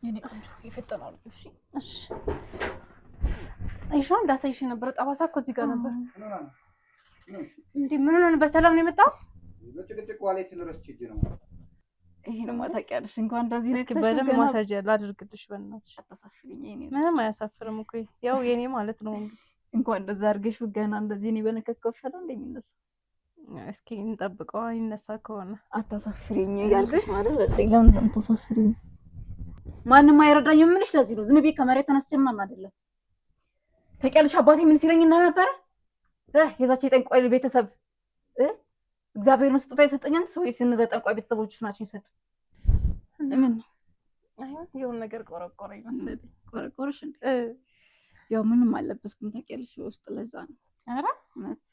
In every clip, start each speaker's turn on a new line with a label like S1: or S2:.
S1: የኔ ቆንጆ ይፈጠናል። እሺ
S2: እሺ አይሻ እንዳሳይሽ ነበር። ጠባሳ እኮ እዚህ ጋር ነበር። እንዴ ምን ሆነ? በሰላም ነው የመጣው?
S3: በጭቅጭቅ ዋሌት ልረስች እጅ ነው።
S1: ይሄ ነው ታውቂያለሽ። እንኳን እንደዚህ ነው
S2: በደንብ ማሳጅ ላድርግልሽ። በእናትሽ
S1: አታሳፍሪኝ። የኔ
S2: ምንም አያሳፍርም እኮ ያው የኔ ማለት ነው።
S1: እንኳን እንደዛ አድርገሽ ገና እንደዚህ እኔ በነከከውሻል እንደሚነሳ
S2: እስኪ እንጠብቀው። ይነሳ ከሆነ
S1: አታሳፍሪኝ ያልኩሽ ማለት ለምን አታሳፍሪኝ? ማንንም አይረዳኝም። ምንሽ ለዚህ ነው ዝም ብዬ ከመሬት ተነስቼ ምናምን አይደለም። ታውቂያለሽ አባቴ ምን ሲለኝ እንደነበረ የዛች የጠንቋይ ቤተሰብ እግዚአብሔር ነው ስጦታ የሰጠኛል ሰው የስንዘ ጠንቋይ ቤተሰቦች ናቸው የሰጡ። ምን
S2: የሆነ ነገር ቆረቆረኝ መሰለኝ።
S1: ቆረቆረሽ እንዴ? ያው ምንም አለበስኩም ታውቂያለሽ በውስጥ ለዛ ነው።
S2: ኧረ
S1: እውነት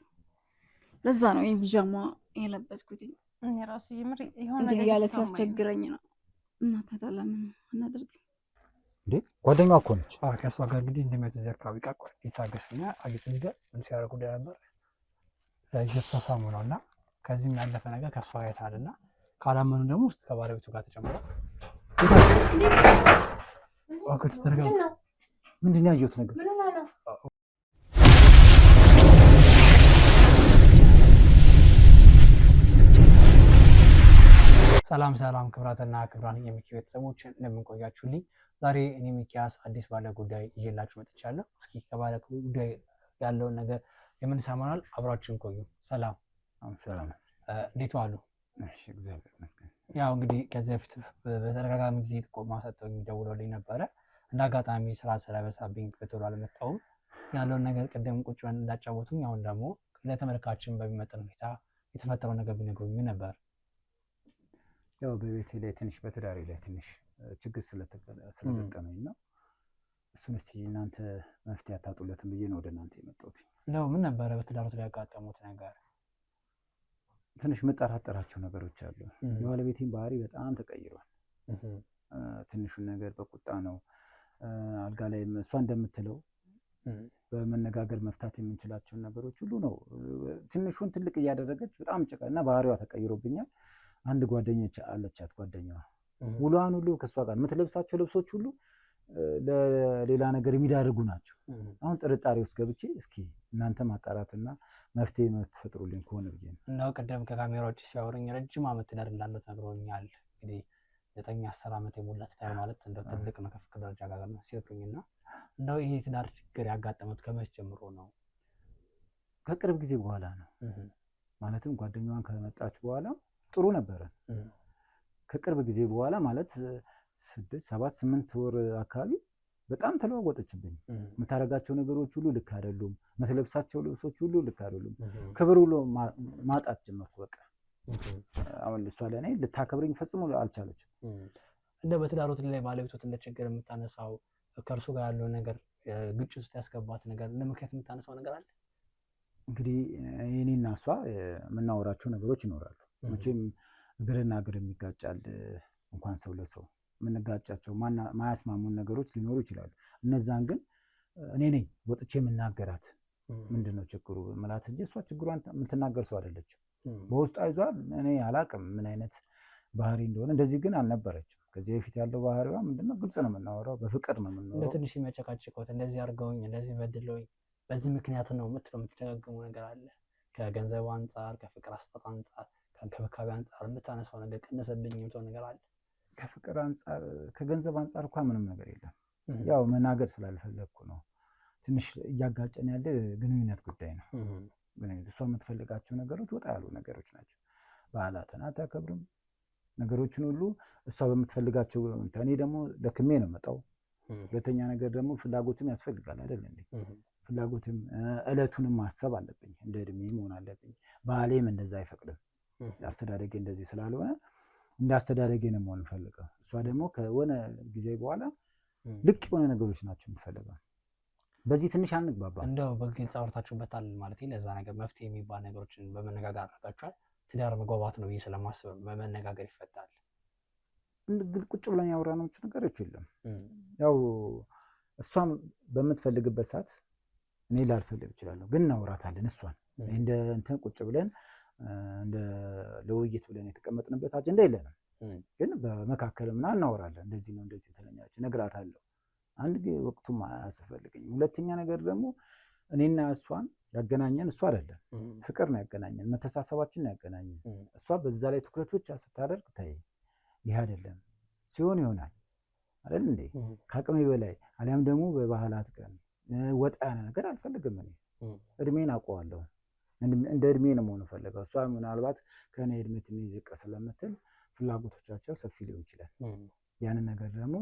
S1: ለዛ ነው ይሄን ቢጃማ የለበስኩት።
S2: እኔ ራሱ የምር የሆነ
S1: ነገር ያለ ሲያስቸግረኝ ነው። እና ታዲያ ለምን እናድርግ
S3: እንዴ? ጓደኛዋ እኮ ነች።
S4: ከእሷ ጋር እንግዲህ እንደሚያተዘርካ ቢቃቆ ይታገሱና አግጥ ነገር ምን ሲያደርጉ እንደነበር እየተሳሳሙ ነው። እና ከዚህም ያለፈ ነገር ከእሷ ጋር የታልና ካላመኑ ደግሞ ውስጥ ከባለቤቱ ጋር ተጨምሮ
S3: ምንድን ነው ያየሁት ነገር?
S4: ሰላም ሰላም፣ ክብራትና ክብራን የሚኪ ቤተሰቦች እንደምንቆያችሁልኝ፣ ዛሬ እኔ ሚኪያስ አዲስ ባለ ጉዳይ ይዤላችሁ መጥቻለሁ። እስኪ ከባለ ጉዳይ ያለውን ነገር የምንሰማናል። አብራችሁን ቆዩ። ሰላም
S3: ሰላም፣
S4: እንዴት ዋሉ?
S3: እሺ እግዚአብሔር ይመስገን።
S4: ያው እንግዲህ ከዚህ በፊት በተደጋጋሚ ጊዜ ጥቆማ ሰጥተውኝ ደውለውልኝ ነበረ። እንደ አጋጣሚ ስራ ስለበዛብኝ በቶሎ አልመጣሁም። ያለውን ነገር ቅድም ቁጭ ብለን እንዳጫወቱኝ፣ አሁን ደግሞ ለተመልካችን በሚመጥን ሁኔታ የተፈጠረው ነገር ቢነግሩኝ ምን ነበር?
S3: ያው በቤቴ ላይ ትንሽ በትዳሬ ላይ ትንሽ ችግር ስለገጠመኝ ነው። እሱን እስቲ እናንተ መፍትሄ አታጡለትም ብዬ ነው ወደ እናንተ የመጣሁት።
S4: ነው ምን ነበረ በትዳሮት ላይ ያጋጠሙት ነገር?
S3: ትንሽ የምጠራጠራቸው ነገሮች አሉ። የባለቤቴን ባህሪ በጣም ተቀይሯል። ትንሹን ነገር በቁጣ ነው። አልጋ ላይ እሷ እንደምትለው በመነጋገር መፍታት የምንችላቸውን ነገሮች ሁሉ ነው ትንሹን ትልቅ እያደረገች በጣም ጭቃ እና ባህሪዋ ተቀይሮብኛል። አንድ ጓደኛች አለቻት። ጓደኛዋ ውሏን ሁሉ ከእሷ ጋር የምትለብሳቸው ልብሶች ሁሉ ለሌላ ነገር የሚዳርጉ ናቸው። አሁን ጥርጣሬ ውስጥ ገብቼ እስኪ እናንተ ማጣራትና መፍትሄ የምትፈጥሩልኝ ከሆነ ብዬ ነው።
S4: እንደው ቅድም ከካሜራዎች ሲያወሩኝ ረጅም ዓመት ትዳር እንዳለው ነግሮኛል። እንግዲህ 9-10 ዓመት የሞላ ትዳር ማለት እንደው ትልቅ ነው ከፍቅር ደረጃ ጋር ነው ሲልኩኝና እንደው ይሄ ትዳር ችግር ያጋጠመት ከመቼ ጀምሮ ነው?
S3: ከቅርብ ጊዜ በኋላ ነው። ማለትም ጓደኛዋን ከመጣች በኋላ ጥሩ ነበረ። ከቅርብ ጊዜ በኋላ ማለት 6 7 8 ወር አካባቢ በጣም ተለዋወጠችብኝ። የምታደርጋቸው ነገሮች ሁሉ ልክ አይደሉም። የምትለብሳቸው ልብሶች ሁሉ ልክ አይደሉም። ክብር ሁሉ ማጣት ጀመርኩ። በቃ አሁን እሷ ለእኔ ልታከብረኝ ፈጽሞ አልቻለችም።
S4: እንደው በትዳሮት ላይ ባለቤቶት እንደ ችግር የምታነሳው ከእርሱ ጋር ያለው ነገር ግጭት ውስጥ ያስገባት ነገር ለምክንያት የምታነሳው ነገር አለ? እንግዲህ
S3: እኔና እሷ የምናወራቸው ነገሮች ይኖራሉ። መቼም እግርና እግር የሚጋጫል። እንኳን ሰው ለሰው የምንጋጫቸው ማያስማሙን ነገሮች ሊኖሩ ይችላሉ። እነዛን ግን እኔ ነኝ ወጥቼ የምናገራት። ምንድነው ችግሩ ምላት እንጂ እሷ ችግሯን የምትናገር ሰው አይደለችም። በውስጧ ይዟል። እኔ አላቅም ምን አይነት ባህሪ እንደሆነ። እንደዚህ ግን አልነበረችም። ከዚህ በፊት ያለው ባህሪዋ ምንድነው? ግልጽ ነው የምናወራው፣ በፍቅር ነው የምናወራው።
S4: ትንሽ የሚያጨቃጭቀውት እንደዚህ አድርገውኝ እንደዚህ በድለውኝ በዚህ ምክንያት ነው የምትደጋግሙ ነገር አለ? ከገንዘብ አንጻር፣ ከፍቅር አስጣጥ አንጻር፣ ከእንክብካቤ አንጻር የምታነሳው ነገር ቀነሰብኝ የምትለው ነገር አለ?
S3: ከፍቅር አንጻር ከገንዘብ አንጻር እንኳን ምንም ነገር የለም። ያው መናገር ስላልፈለግኩ ነው። ትንሽ እያጋጨን ያለ ግንኙነት ጉዳይ ነው። ግንኙነት እሷ የምትፈልጋቸው ነገሮች ወጣ ያሉ ነገሮች ናቸው። በዓላትን አታከብርም። ነገሮችን ሁሉ እሷ በምትፈልጋቸው እኔ ደግሞ ደክሜ ነው መጣው። ሁለተኛ ነገር ደግሞ ፍላጎትም ያስፈልጋል አይደል እንዴ? ፍላጎትም እለቱንም ማሰብ አለብኝ። እንደ እድሜ መሆን አለብኝ። ባህሌም እንደዛ አይፈቅድም። አስተዳደጌ እንደዚህ ስላልሆነ እንደ አስተዳደጌ ነው መሆን ፈልገው። እሷ ደግሞ ከሆነ ጊዜ በኋላ ልቅ የሆነ ነገሮች ናቸው የምትፈልገው። በዚህ ትንሽ አንግባባ።
S4: እንደው በግልጽ አውርታችሁበታል ማለት ለዛ ነገር መፍትሄ የሚባል ነገሮችን በመነጋገር አድርጋችኋል? ትዳር መግባባት ነው ብዬ ስለማስብ በመነጋገር ይፈታል።
S3: ቁጭ ብለን ያወራነው ነገሮች የለም። ያው እሷም በምትፈልግበት ሰዓት እኔ ላልፈልግ እችላለሁ፣ ግን እናወራታለን። እሷን እንደ እንትን ቁጭ ብለን እንደ ለውይይት ብለን የተቀመጥንበት አጀንዳ የለንም። ግን በመካከል ምናምን እናወራለን። እንደዚህ ነው እንደዚህ ትለኛለች፣ እነግራታለሁ። አንድ ወቅቱም አያስፈልገኝም። ሁለተኛ ነገር ደግሞ እኔና እሷን ያገናኘን እሷ አይደለም፣ ፍቅር ነው ያገናኘን፣ መተሳሰባችን ነው ያገናኘን። እሷ በዛ ላይ ትኩረት ብቻ ስታደርግ ተይ ይህ አይደለም ሲሆን ይሆናል አይደል እንዴ? ከአቅሜ በላይ አሊያም ደግሞ በባህላት ቀን ወጣ ያለ ነገር አልፈልግም። እኔ እድሜን አውቀዋለሁ፣ እንደ እድሜ ነው መሆን ፈልገው። እሷ ምናልባት ከእኔ እድሜ ትንሽ ዝቅ ስለምትል ፍላጎቶቻቸው ሰፊ ሊሆን ይችላል። ያንን ነገር ደግሞ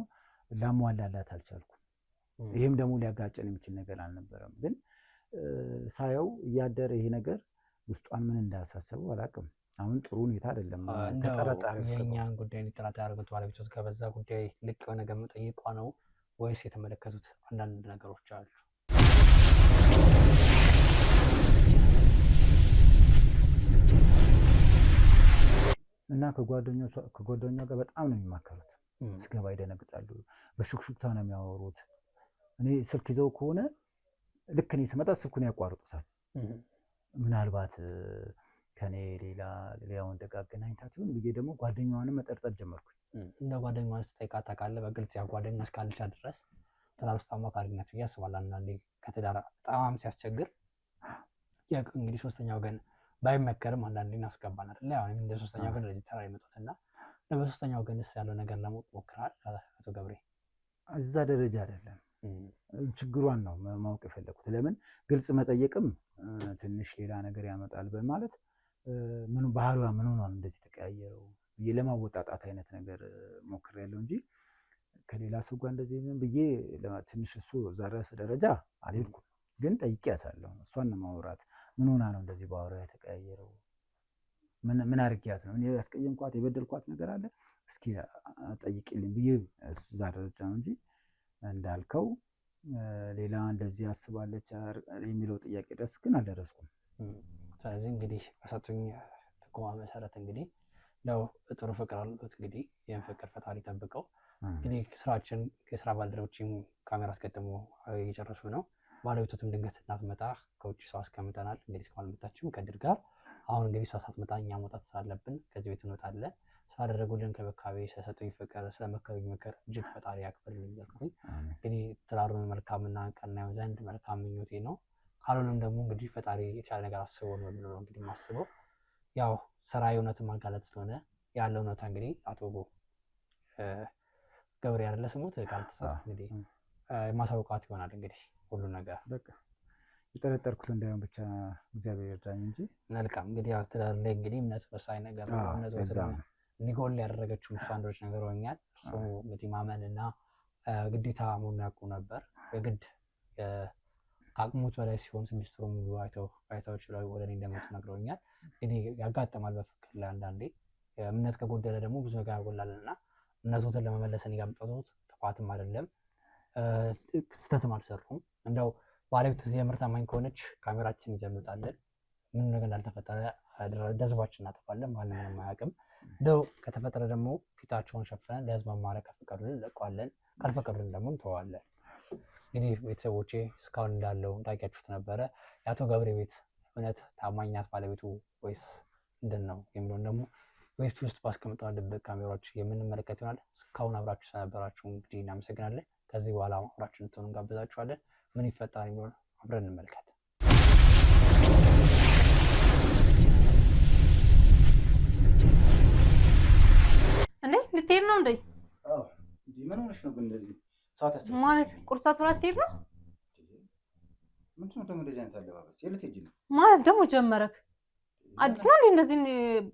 S3: ላሟላላት አልቻልኩም። ይህም ደግሞ ሊያጋጨን የሚችል ነገር አልነበረም። ግን ሳየው እያደረ ይሄ ነገር ውስጧን ምን እንዳያሳሰበው አላውቅም። አሁን ጥሩ ሁኔታ አይደለም። ተጠራጣሪ
S4: የእኛን ጉዳይ እንዲጠራጠር ያደርጉት ባለቤቶት ከበዛ ጉዳይ ልቅ የሆነ ነገር መጠየቋ ነው ወይስ የተመለከቱት አንዳንድ ነገሮች አሉ?
S3: እና ከጓደኛ ጋር በጣም ነው የሚማከሩት። ስገባ ይደነግጣሉ። በሹክሹክታ ነው የሚያወሩት። እኔ ስልክ ይዘው ከሆነ ልክ እኔ ስመጣ ስልኩን ያቋርጡታል። ምናልባት ከኔ ሌላ ወንድ ጋር አገናኝታት ይሆን ብዬ ደግሞ ጓደኛዋንም መጠርጠር ጀመርኩኝ።
S4: እንደ ጓደኛዋን ስትጠይቃት ታውቃለህ? በግልጽ ያ ጓደኛ እስካለቻ ድረስ ትዳር ውስጥ አማካሪነት ብዬ አስባለሁ። አንዳንዴ ከትዳር በጣም ሲያስቸግር እንግዲህ ሶስተኛ ወገን ባይመከርም አንዳንዴ እናስገባን አይደለ? አሁን እንደ ሶስተኛ ወገን ለዚህ ተራ ይመጡትና በሶስተኛ ወገንስ ያለው ነገር ለማወቅ ሞክራል አቶ ገብሬ?
S3: እዛ ደረጃ አይደለም። ችግሯን ነው ማወቅ የፈለኩት። ለምን ግልጽ መጠየቅም ትንሽ ሌላ ነገር ያመጣል በማለት ምን ባህሪዋ ምን ሆኗል እንደዚህ ተቀያየረው ብዬ ለማወጣጣት አይነት ነገር ሞክሬያለሁ እንጂ ከሌላ ሰው ጋር እንደዚህ ብዬ ትንሽ እሱ እዛ ደረጃ አልሄድኩም። ግን ጠይቄያታለሁ። እሷን ማውራት ምን ሆና ነው እንደዚህ ባህሪዋ የተቀያየረው? ምን አድርጊያት ነው? እኔ ያስቀየምኳት የበደልኳት ነገር አለ? እስኪ ጠይቂልኝ ብዬ እዛ ደረጃ ነው እንጂ እንዳልከው ሌላ እንደዚህ አስባለች የሚለው ጥያቄ ድረስ ግን አልደረስኩም።
S4: ስለዚህ እንግዲህ በሰጡኝ ጥቆማ መሰረት እንግዲህ ነው ጥሩ ፍቅር አሉት። እንግዲህ ይህን ፍቅር ፈጣሪ ጠብቀው። እንግዲህ ስራችን የስራ ባልደረቦችም ካሜራ አስገጥሞ እየጨረሱ ነው። ባለቤቶትም ድንገት እናትመጣ ከውጭ ሰው አስቀምጠናል። እንግዲህ እስካሁን መጣችም ከድር ጋር አሁን እንግዲህ እሷ ሳትመጣ እኛ መውጣት ስላለብን ከዚህ ቤት እንወጣለን። ስላደረጉልን እንክብካቤ፣ ስለሰጡኝ ፍቅር፣ ስለመከሩኝ ምክር እጅግ ፈጣሪ ያክብርልኝ እያልኩኝ እንግዲህ ትዳሩን መልካምና ቀና ይሆን ዘንድ መልካም ምኞቴ ነው። ካልሆነም ደግሞ እንግዲህ ፈጣሪ የተሻለ ነገር አስቦ ነው ብሎ ነው እንግዲህ የማስበው። ያው ስራ የእውነትን ማጋለጥ ስለሆነ ያለው እውነታ እንግዲህ አቶ ገብሬ አይደለ ስሙት ካልተሳሳትኩ እንግዲህ ማሳወቃት ይሆናል እንግዲህ ሁሉ ነገር
S3: በቃ የጠረጠርኩት እንዳይሆን ብቻ እግዚአብሔር ይርዳኝ እንጂ።
S4: መልካም እንግዲህ ያው ትዳር ላይ እንግዲህ እምነት ወሳኝ ነገር ነው። እምነት ወሳኝ ኒኮል ያደረገችው እሱ አንዶች ነገር ሆኛል። እሱ እንግዲህ ማመንና ግዴታ መሆኑን ያውቁ ነበር። የግድ ከአቅሙት በላይ ሲሆን 6 ወር ሙሉ አይተው ችለው ወደ እኔ እንደመጡ ነግረውኛል። እንግዲህ ያጋጥማል በፍቅር ላይ አንዳንዴ እምነት ከጎደለ ደግሞ ብዙ ነገር ያጎላልና እምነቱን ለመመለስ እኔ ጋር መጣሁት ጥፋትም አይደለም ስህተትም አልሰሩም። እንደው ባለቤት የምር ታማኝ ከሆነች ካሜራችን ይዘን እንወጣለን። ምንም ነገር እንዳልተፈጠረ ደዝባችን እናጠፋለን። ማንም ምንም አያውቅም። እንደው ከተፈጠረ ደግሞ ፊታቸውን ሸፍነን ለህዝብ ማማሪያ ከፈቀዱልን እንለቀዋለን፣ ካልፈቀዱልን ደግሞ እንተዋለን። እንግዲህ ቤተሰቦቼ እስካሁን እንዳለው እንዳያችሁት ነበረ። የአቶ ገብሬ ቤት እውነት ታማኝ ናት ባለቤቱ ወይስ ምንድን ነው የሚለውን ደግሞ ቤት ውስጥ ባስቀምጠናል ድብቅ ካሜራዎች የምንመለከት ይሆናል። እስካሁን አብራችሁ ስለነበራችሁ እንግዲህ እናመሰግናለን። ከዚህ በኋላ አብራችሁ እንድትሆኑ እንጋብዛችኋለን። ምን ይፈጠራል የሚለውን አብረን እንመልከት።
S2: እንዴ ልትሄድ ነው እንዴ?
S3: ምን ሆነሽ ነው ግን እንደዚህ
S2: ማለት ቁርስ አትበላ ትሄድ ነው?
S3: ምንድን ነው ደግሞ እንደዚህ አይነት አለባበስ? የት ሄጂ ነው
S2: ማለት ደግሞ ጀመረክ? አዲስ ነው እንደዚህ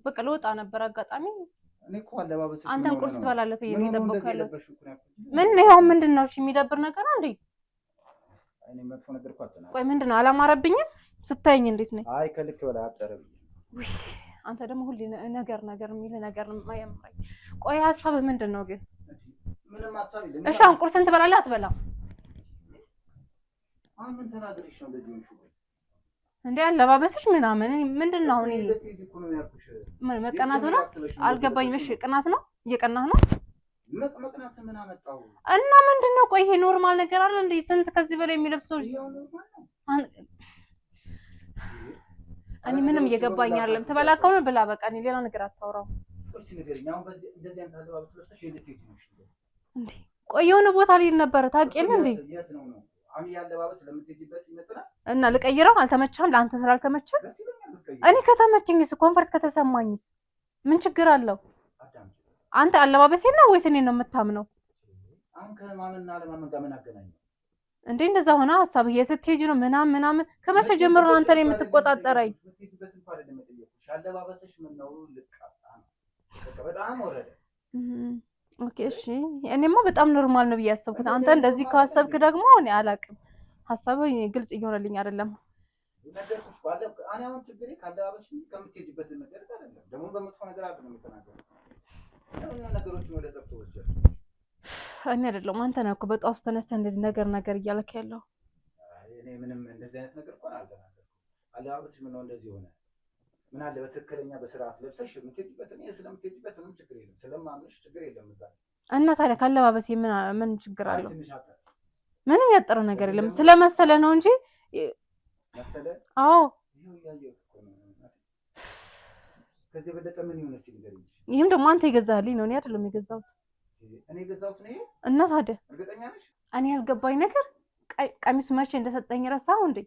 S2: በቃ ልወጣ ነበር አጋጣሚ።
S3: እኔ እኮ አለባበስሽ
S2: አንተን ቁርስ ትበላለህ ብዬ ነው የጠበቅኩት። ምን ነው ምንድን ነው? እሺ የሚደብር ነገር ነው እንዴ?
S3: እኔ መጥፎ ነገር እኮ አትናገር።
S2: ቆይ ምንድን ነው አላማረብኝም? ስታየኝ እንዴት ነኝ?
S3: አይ ከልክ በላይ አጠረብኝ።
S2: አንተ ደግሞ ሁሌ ነገር የሚል ነገር ማያምራኝ። ቆይ ሀሳብህ ምንድን ነው ግን?
S3: ምንም ሀሳብ የለም።
S2: እሺ አሁን ቁርስን ትበላለህ አትበላም?
S3: አሁን ምን ተናገርሽ ነው እንደዚህ ሆንሽ?
S2: እንዴ አለባበስሽ ምናምን ምንድን ነው? አሁን ምን መቀናቱ ነው? አልገባኝም። እሺ ቅናት ነው? እየቀናህ ነው?
S3: መቅናት ምን አመጣው?
S2: እና ምንድን ነው? ቆይ ይሄ ኖርማል ነገር አለ እንዴ? ስንት ከዚህ በላይ የሚለብሰው እኔ ምንም እየገባኝ አይደለም። ትበላ ከሆነ ብላ በቃ። እኔ ሌላ ነገር አታውራው።
S3: እስኪ ንገሪኝ። አሁን በዚህ እንደዚህ አይነት አለባበስ ለብሰሽ የልትሄጂ ነው? እሺ
S2: እንዴ ቆይ የሆነ ቦታ ልሄድ ነበረ ታውቂያለሽ እንዴ?
S3: የት ነው? አሁን ያለባበስ ለምትሄጂበት ይመጥናል
S2: እና ልቀይረው? አልተመቸህም? ለአንተ ስላልተመቸህ እኔ ከተመቸኝስ ኮንፈርት ከተሰማኝስ ምን ችግር አለው? አንተ አለባበሴ ነው ወይስ እኔ ነው የምታምነው?
S3: አሁን ከማመንና ለማመን ጋር ምን አገናኘው
S2: እንዴ? እንደዛ ሆነ ሀሳብህ የት ትሄጂ ነው ምናምን ከመቼ ጀምሮ ነው አንተ ነው የምትቆጣጠረኝ?
S3: የምትሄጂበት እንኳን አይደለም የጠየኩሽ። አለባበስሽ ምን ነው? ልቃጣ ነው በጣም ወረደ።
S2: ኦኬ እሺ፣ እኔማ በጣም ኖርማል ነው ብዬ ያሰብኩት። አንተ እንደዚህ ካሰብክ ደግሞ እኔ አላውቅም። ሀሳብህ ግልጽ እየሆነልኝ አይደለም።
S3: ነገርኩሽ ባለ እኔ አሁን ችግሬ ካለባበስሽ ከምትሄጂበት ነገር አይደለም። ደግሞ በመጥፎ ነገር አይደለም የምትናገረው። ነገሮችን ወደ ጸብ ተወሰደ።
S2: እኔ አይደለም አንተ ነህ እኮ በጧቱ ተነስተህ እንደዚህ ነገር እያለክ ያለው።
S3: እኔ ምንም እንደዚህ አይነት ነገር እንኳን አልተናገርኩም። አለባበስሽ ምን ነው እንደዚህ ሆነ? ምን አለ በትክክለኛ በስርዓት ለብሰሽ የምትሄጂበት እኔ ስለምትሄጂበት ምንም ችግር የለም። ስለማምንሽ ችግር የለም። እዛ እና
S2: ታዲያ ካለባበሴ ምን ችግር አለው? ምንም ያጠረ ነገር የለም። ስለመሰለ ነው እንጂ
S3: መሰለ።
S2: አዎ
S3: ይሄው ያየው እኮ ነው። ከዚህ በለጠ ምን ይሆነ እስኪ ንገሪኝ።
S2: ይሄም ደግሞ አንተ የገዛህልኝ ነው፣ እኔ አይደለም የገዛሁት።
S3: እኔ የገዛሁት ነው ይሄ?
S2: እና ታዲያ
S3: እርግጠኛ ነሽ?
S2: እኔ ያልገባኝ ነገር ቀሚስ መቼ እንደሰጠኝ ረሳኸው እንዴ?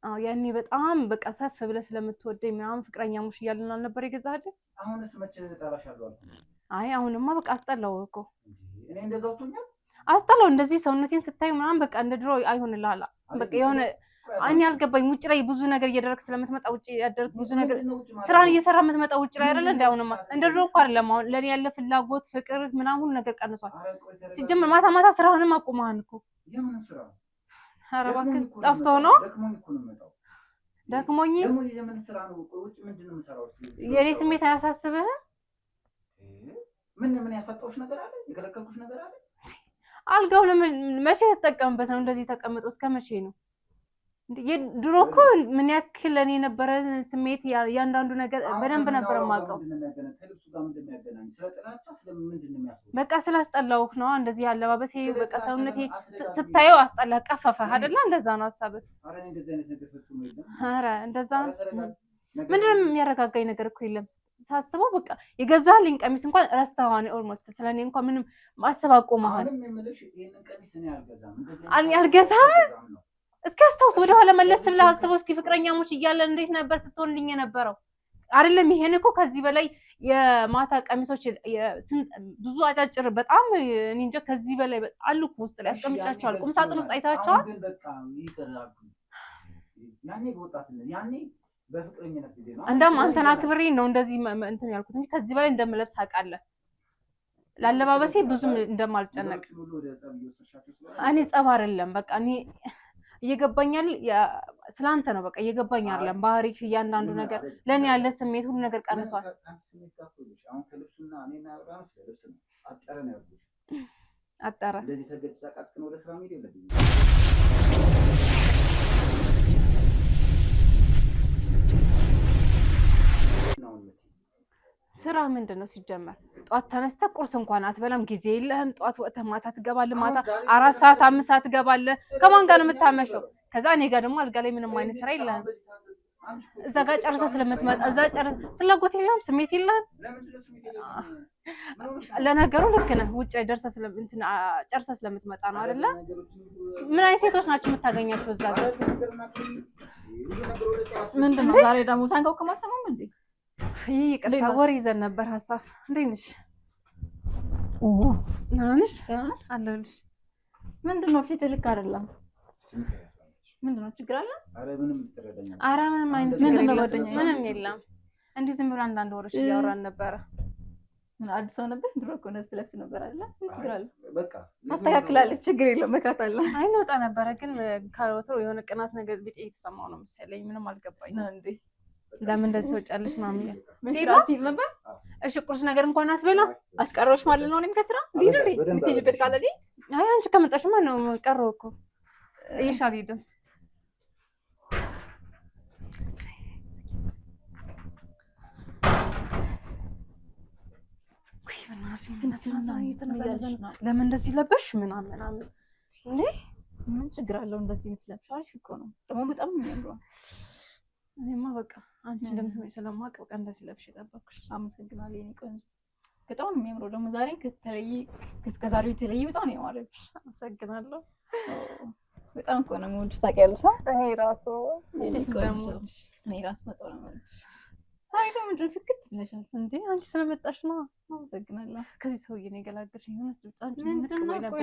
S2: አዎ ያኔ በጣም በቃ ሰፍ ብለህ ስለምትወደኝ ምናምን ፍቅረኛሞች እያልን አልነበር የገዛህልኝ?
S3: አሁንስ መቼ እጠላሻለሁ አልኩኝ።
S2: አይ አሁንማ በቃ አስጠላው እኮ።
S3: እኔ እንደዛው ትሆኛል?
S2: አስጠላው። እንደዚህ ሰውነቴን ስታይ ምናምን በቃ እንደ ድሮ አይሆንልሃል። በቃ የሆነ እኔ ያልገባኝ ውጭ ላይ ብዙ ነገር እየደረክ ስለምትመጣ ውጭ ያደረክ ብዙ ነገር ስራን እየሰራ የምትመጣ ውጭ ላይ አይደለ እንዴ? አሁንማ እንደ ድሮ እኮ አይደለም። አሁን ለኔ ያለ ፍላጎት ፍቅር ምናምን ነገር ቀንሷል። ሲጀምር ማታ ስራውንም አቁመሃል እኮ።
S3: የምን ስራ?
S2: ኧረ እባክህ ጠፍተው ነው? ደክሞኝ
S3: ደግሞ የምን ስራ ነው? ውጭ ምንድነው የምሰራው?
S2: የኔ ስሜት አያሳስብህም?
S3: ምን ያሳጣሁሽ ነገር አለ? የከለከልኩሽ ነገር አለ?
S2: አልጋው መቼ ተጠቀምበት ነው? እንደዚህ ተቀምጦ እስከ መቼ ነው? ድሮ እኮ ምን ያክል ለኔ የነበረ ስሜት ያንዳንዱ ነገር በደንብ ነበር የማውቀው። በቃ ስላስጠላሁህ ነው እንደዚህ ያለባበሴ። በቃ ሰውነቴ ስታየው አስጠላ ቀፈፈህ አይደለ? እንደዛ ነው ሀሳብህ? ኧረ እንደዛ ምንድነው የሚያረጋጋኝ ነገር እኮ የለም። ሳስበው በቃ የገዛህልኝ ቀሚስ እንኳን ረስተኸዋል። ኦልሞስት ስለኔ እንኳን ምንም ማሰብ አቆመሃል። አልገዛም እስኪ አስታውስ፣ ወደ ኋላ መለስ ብለህ አስበው እስኪ። ፍቅረኛሞች እያለን እንዴት ነበር ስትሆንልኝ የነበረው? አይደለም ይሄን እኮ ከዚህ በላይ የማታ ቀሚሶች ብዙ አጫጭር በጣም እኔ እንጃ ከዚህ በላይ አሉ እኮ ውስጥ ላይ አስቀምጫቸዋል። ቁም ሳጥን ውስጥ አይታቸዋል። እንደውም አንተን አክብሬ ነው እንደዚህ እንትን ያልኩት እንጂ ከዚህ በላይ እንደምለብስ አውቃለህ። ላለባበሴ ብዙም እንደማልጨነቅ እኔ ጸብ አይደለም በቃ እኔ እየገባኛል ስላንተ ነው በቃ እየገባኝ አይደለም። ባህሪክ እያንዳንዱ ነገር ለኔ ያለ ስሜት ሁሉ ነገር ቀንሷል። አጠረ ስራ ምንድን ነው ሲጀመር? ጧት ተነስተህ ቁርስ እንኳን አትበላም፣ ጊዜ የለህም። ጧት ወጥተህ ማታ ትገባለህ፣ ማታ 4 ሰዓት 5 ሰዓት ትገባለህ። ከማን ጋር ነው የምታመሸው? ከዛ እኔ ጋር ደግሞ አልጋ ላይ ምንም አይነት ስራ የለህም። እዛ ጋር ጨርሰህ ስለምትመጣ እዛ ጨርሰህ ፍላጎት የለህም፣ ስሜት የለህም። ለነገሩ ልክ ነህ። ውጭ ላይ ጨርሰህ ስለምትመጣ ነው አይደለ? ምን አይነት ሴቶች ናቸው የምታገኛቸው እዛ ጋር?
S1: ምንድን ነው ዛሬ ደግሞ ታንከው ከማሰማም እንዴ?
S2: ይቅርታ ወሬ ይዘን ነበር። ሀሳብ እንዴት ነሽ? ናንሽ አለሁልሽ።
S1: ምንድን ነው ፊት ልክ አይደለም። ምንድን ነው ችግር አለ?
S3: ኧረ
S2: ምንም አይነት ምንም የለም። እንዲህ ዝም ብሎ አንዳንድ ወሬዎች እያወራን ነበረ።
S1: ምን አዲስ ሰው ነበር? ድሮ እኮ ነው ስለብስ ነበር አይደል? ችግር አለ?
S3: በቃ
S1: አስተካክላለች። ችግር የለውም። መክራት አለ።
S2: አይ ነው ወጣ ነበረ ግን ካልወትሮ የሆነ ቅናት ነገር ቢጤ የተሰማው ነው መሰለኝ። ምንም አልገባኝ ነው እንዴ ለምን እንደዚህ ትወጫለሽ? ማሚያ
S1: ምን ነበር?
S2: እሺ ቁርስ ነገር እንኳን አትበላ
S1: አስቀረውሽ ማለት ነው። እኔም ከስራ ሊድ እንዴ የምትሄጂበት ካለ ዲ
S2: አይ አንቺ ከመጣሽማ ነው ቀረው እኮ ጥዬሽ አልሄድም። ለምን እንደዚህ ለበሽ ምናምን እንዴ?
S1: ምን ችግር አለው እንደዚህ የምትለብሺው? አሪፍ እኮ ነው ደግሞ በጣም የሚያምረው።
S2: እኔማ በቃ አንቺ እንደምትመጪ ስለማውቅ በቃ እንደዚህ ለብሽ የጠበኩሽ።
S1: አመሰግናለሁ የኔ ቆንጆ። በጣም ነው የሚያምረው ደግሞ ዛሬ ከዛሬው የተለየ በጣም ነው ያማረብሽ።
S2: አመሰግናለሁ።
S1: በጣም እኮ ነው የምወድሽ ታውቂያለሽ።
S2: እኔ ራሱ
S1: በጣም ነው የምወድሽ። ዛሬ ደግሞ ምንድን ነው ፍክት ብለሻል
S2: እንዴ? አንቺ ስለመጣሽ ነው።
S1: አመሰግናለሁ።
S2: ከዚህ ሰውዬ ነው የገላገልሽኝ። የሆነ አንቺ
S1: ምንድን ነው
S2: ነበር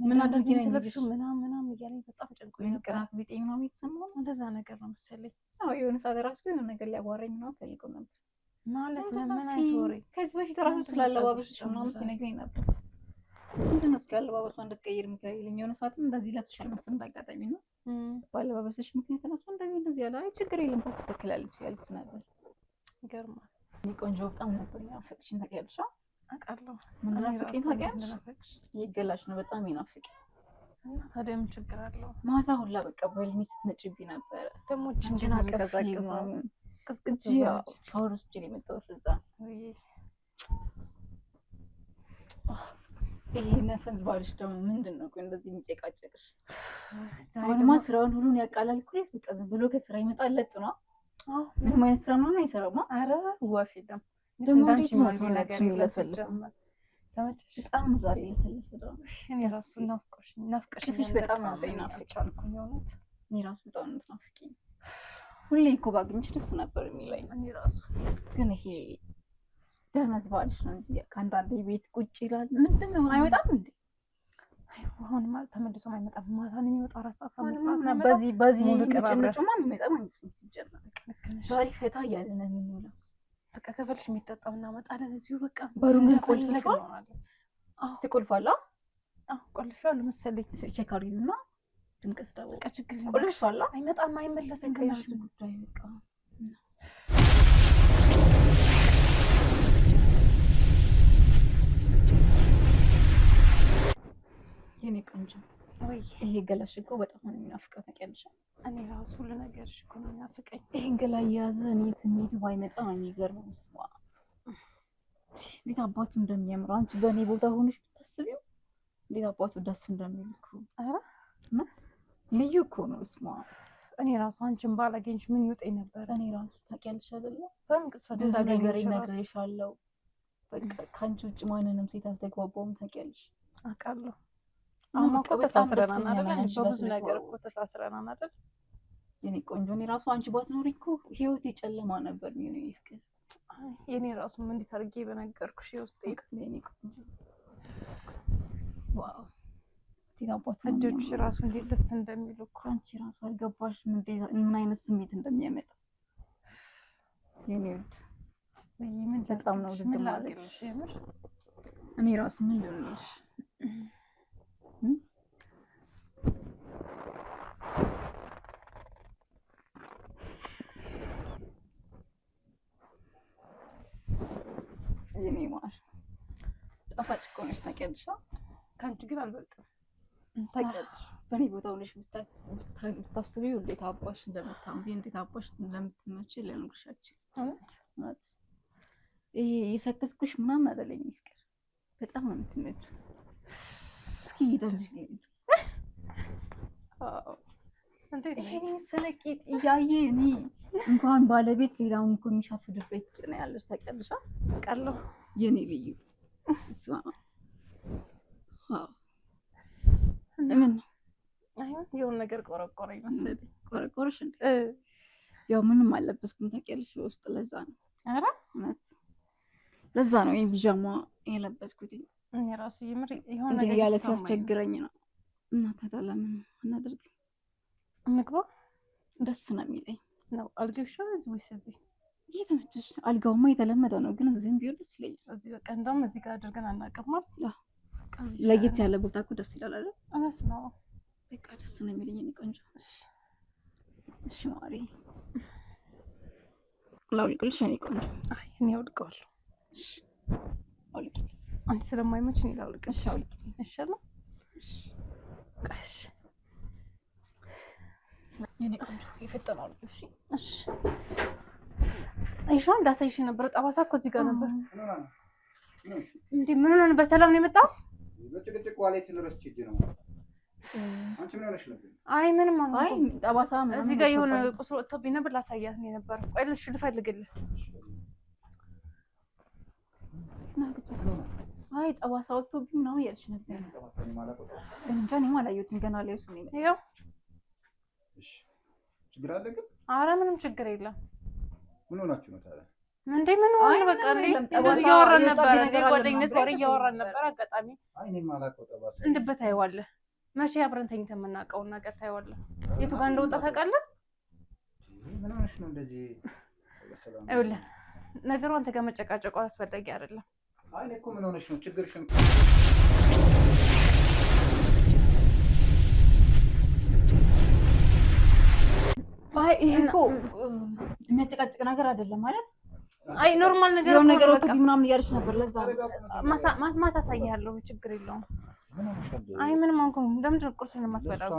S1: ምን እንደዚህ ነው
S2: ተለብሹ ምናምን እያለኝ በጣም ጨንቆኝ ነበር።
S1: ቅናት ቢጤ ምናምን የተሰማው
S2: እንደዛ ነገር ነው መሰለኝ።
S1: አዎ የሆነ ሰዓት እራሱ የሆነ ነገር ሊያጓረኝ ነው ፈልገው ነበር
S2: ማለት ለምን አይተወሪ።
S1: ከዚህ በፊት እራሱ ስላለባበስሽ ምናምን ሲነግረኝ ነበር። ምንድን ነው እስኪ አለባበሷ እንድትቀይር የሚለኝ የሆነ ሰዓትም እንደዚህ ለብስሻል መሰለኝ እንዳጋጣሚ ነው ባለባበስሽ ምክንያት እራሱ እንደዚህ ያለ አይ ችግር የለም ታስተካክላለች ያልኩት ነበር። ይገርማል። እኔ ቆንጆ በጣም ነበር ያፈቅሽኝ ታውቂያለሽ።
S2: አውቃለሁ።
S1: ምን ናፍቀኝ ታውቂያለሽ። ይገላሽ ነው በጣም ይናፍቅ
S2: እና ታዲያ ምን ችግር አለው?
S1: ማታ ሁላ በቃ በህልሜ ስትመጪብኝ ነበረ።
S2: ደግሞ ችግር አቀዛቅዘው
S1: ቅዝቅዝ ሻወር ውስጥ ነው የመጣሁት እዛ። ይሄ ነፈስ ባልሽ ደግሞ ምንድን ነው ቆይ እንደዚህ የሚጨቃጨቅሽ? አሁንማ ስራውን ሁሉን ያቃላልኩለት በቃ ዝም ብሎ ከስራ ይመጣለት ነው። ምንም አይነት ስራ ነው አይሰራማ። ኧረ ወፊ ደግሞ እንዳንቺ ነው ነገር ይለሰልስ ተመቸሽ? በጣም ዛሬ ይለሰልስ በጣም
S2: እኔ ራሱ ናፍቀሽኝ
S1: በጣም ናፍቀሻልኩኝ የእውነት እኔ ራሱ በጣም ናፍቀኝ። ሁሌ እኮ ባግኝሽ ደስ ነበር የሚለኝ
S2: እኔ ራሱ
S1: ግን ይሄ ደህናዝ ባልሽ ነው እንጂ ከአንዳንዴ ቤት ቁጭ ይላል። ምንድን ነው አይወጣም እንዴ?
S2: አሁን ማለት ተመልሶ አይመጣም። ማታ ነው የሚወጣው 4 ሰዓት 5 ሰዓት
S1: ነው። በዚህ ጭንጭማ የሚመጣው አይመስልም ሲጀመር። ዛሬ ፈታ እያልን ነው የምንውለው።
S2: በቃ ከፈልሽ የሚጠጣው እናመጣለን እዚሁ በቃ
S1: በሩን ቆልፈሻል? አዎ ትቆልፋለህ?
S2: አዎ ቆልፌዋለሁ መሰለኝ።
S1: ቼክ አድርጊውና ድምቀት ደግሞ
S2: በቃ ችግር የለም።
S1: ቆልፈሻል?
S2: አይመጣም አይመለስም።
S1: ከእሱ ጉዳይ በቃ የኔ ቆንጆ ወይ ይሄ ገላሽ እኮ በጣም ነው የሚናፍቀው ታውቂያለሽ።
S2: እኔ ራሱ ሁሉ ነገርሽ እኮ ነው የሚናፍቀኝ።
S1: ይሄን ገላ እየያዘ እኔ ስሜት ባይመጣ ነው የሚገርመው። መስዋ እንዴት አባቱ እንደሚያምር አንቺ በእኔ ቦታ ሆነሽ ብታስቢው እንዴት አባቱ ደስ እንደሚልኩ። ኧረ እናት ልዩ እኮ ነው ስሟ። እኔ ራሱ አንቺን ባላገኝሽ ምን ይውጠኝ ነበር። እኔ ራሱ ታውቂያለሽ አይደለ በምን ቅስፈት ነገር ይነግርሻለሁ። በቃ ከአንቺ ውጭ ማንንም ሴት አልተግባባውም ታውቂያለሽ። አውቃለሁ።
S2: አሁን እኮ ተሳስረናል አይደል? በብዙ ነገር እኮ ተሳስረናል አይደል?
S1: የኔ ቆንጆ እኔ ራሱ አንቺ ባትኖሪ እኮ ህይወቴ ጨለማ ነበር የሚሆነው። ይፍቅር
S2: የኔ ራሱ ምን እንዴት አድርጌ በነገርኩሽ የውስጤ
S1: የኔ ቆንጆ ዋው
S2: እጆችሽ ራሱ እንዴት ደስ እንደሚሉ እኮ
S1: አንቺ ራሱ አልገባሽም ምን አይነት ስሜት እንደሚያመጣ። የኔ ውድ
S2: ምን
S1: በጣም ነው
S2: ምን ላድርግልሽ? የምር
S1: እኔ ራሱ ምን ልልሽ የኔ ማር ጣፋጭ እኮ ነሽ ታውቂያለሽ።
S2: ከአንቺ ግን አልበልጥም ታውቂያለሽ።
S1: በእኔ ቦታ ሆነሽ ብታስቢው እንዴት አባሽ እንደምታምሪ እንዴት አባሽ እንደምትመጪ ልነግርሽ አልችልም። እውነት ይሄ የሰከስኩሽ ምናምን አይደለም ይፍቅር በጣም ነው የምትመጪው። እስኪ ይደርሽ ይሄ ሰለቂት እያየ እኔ እንኳን ባለቤት ሌላውን እኮ የሚሻፍድበት ነው ያለሽ ታውቂያለሽ።
S2: አውቃለሁ
S1: የኔ ልዩ እሷ ምን
S2: አይሆን የሆነ ነገር ቆረቆረኝ መሰለኝ።
S1: ቆረቆረሽ እንዴ? ያው ምንም አልለበስኩም ታውቂያለሽ ውስጥ ለዛ ነው።
S2: ኧረ
S1: እውነት ለዛ ነው ይሄን ቢጃማ የለበስኩት።
S2: እኔ ራሱ የምር የሆነ
S1: ነገር
S2: ነገር
S1: ያለ ሲያስቸግረኝ ነው። እና ታዲያ ለምን እናድርግ?
S2: እንግባ
S1: ደስ ነው የሚለኝ
S2: ነው። አልገብሽ እዚህ ወይስ እዚህ?
S1: እየተመቸሽ? አልጋውማ የተለመደ ነው ግን እዚህም ቢሆን ደስ ይለኛል።
S2: እዚህ በቃ እንደውም እዚህ ጋር አድርገን አናውቅም አይደል?
S1: ለየት ያለ ቦታ እኮ ደስ ይላል አይደል?
S2: እውነት ነው።
S1: በቃ ደስ ነው የሚለኝ እኔ ቆንጆ። እሺ ማሪ ላውልቅልሽ እኔ ቆንጆ።
S2: አይ እኔ አውልቀዋለሁ።
S1: እሺ አውልቅልኝ።
S2: አንቺ ስለማይመች እኔ ላውልቅልሽ።
S1: አውልቅልኝ
S2: ይሻላል። እሺ
S1: የኔ ቆንጆ የፈጠነው አውልቅ። እሺ
S2: እሺ አይሻው እንዳሳይሽ ነበር። ጠባሳ እኮ እዚህ ጋር ነበር። እንዴ ምን ሆነ? በሰላም ነው የመጣው?
S3: በጭቅጭቅ ዋሌት ልረስቼ ነው። አንቺ ምን ሆነሽ ነበር?
S2: አይ ምንም
S1: አይ ጠባሳ ምናምን
S2: እዚህ ጋር የሆነ ቁስል ወጥቶብኝ ነበር ላሳያት ነው የነበረ። ቆይ ልሽ ልፈልግልህ።
S1: አይ ጠባሳ ወጥቶብኝ ምናምን እያልሽ ነበር። እንጃ እኔም አላየሁትም ገና ላይ እሱ ነው
S2: ይኸው።
S3: እሺ ችግር አለ ግን?
S2: ኧረ ምንም ችግር የለም።
S3: ምን ሆናችሁ ነው ታዲያ?
S2: እንዴ ምን ሆነ? በቃ እንደዚህ እያወራን ነበር። ጓደኝነት ወሬ እያወራን ነበር። አጋጣሚ
S3: አይ እኔም አላውቀው ጠባሳ
S2: እንድበት ታየዋለህ። መቼ አብረን ተኝተን የምናውቀውን ነገር ታየዋለህ። የቱ ጋር እንደወጣ ታውቃለህ?
S3: ምን ሆነሽ ነው እንደዚህ?
S2: ይኸውልህ ነገሩ አንተ ጋር መጨቃጨቁ አስፈላጊ አይደለም።
S3: አይ እኔ እኮ ምን ሆነሽ ነው? ችግርሽን
S1: አይ ይሄ እኮ የሚያጨቃጭቅ ነገር አይደለም ማለት
S2: አይ ኖርማል ነገር
S1: ነው። ነገር ወጥቶ ምናምን እያልሽ ነበር። ለዛ
S2: ማታ አሳይሃለሁ። ችግር የለውም። አይ ምንም አንኩኝ ለምንድን ነው ቁርስን የማትበላው?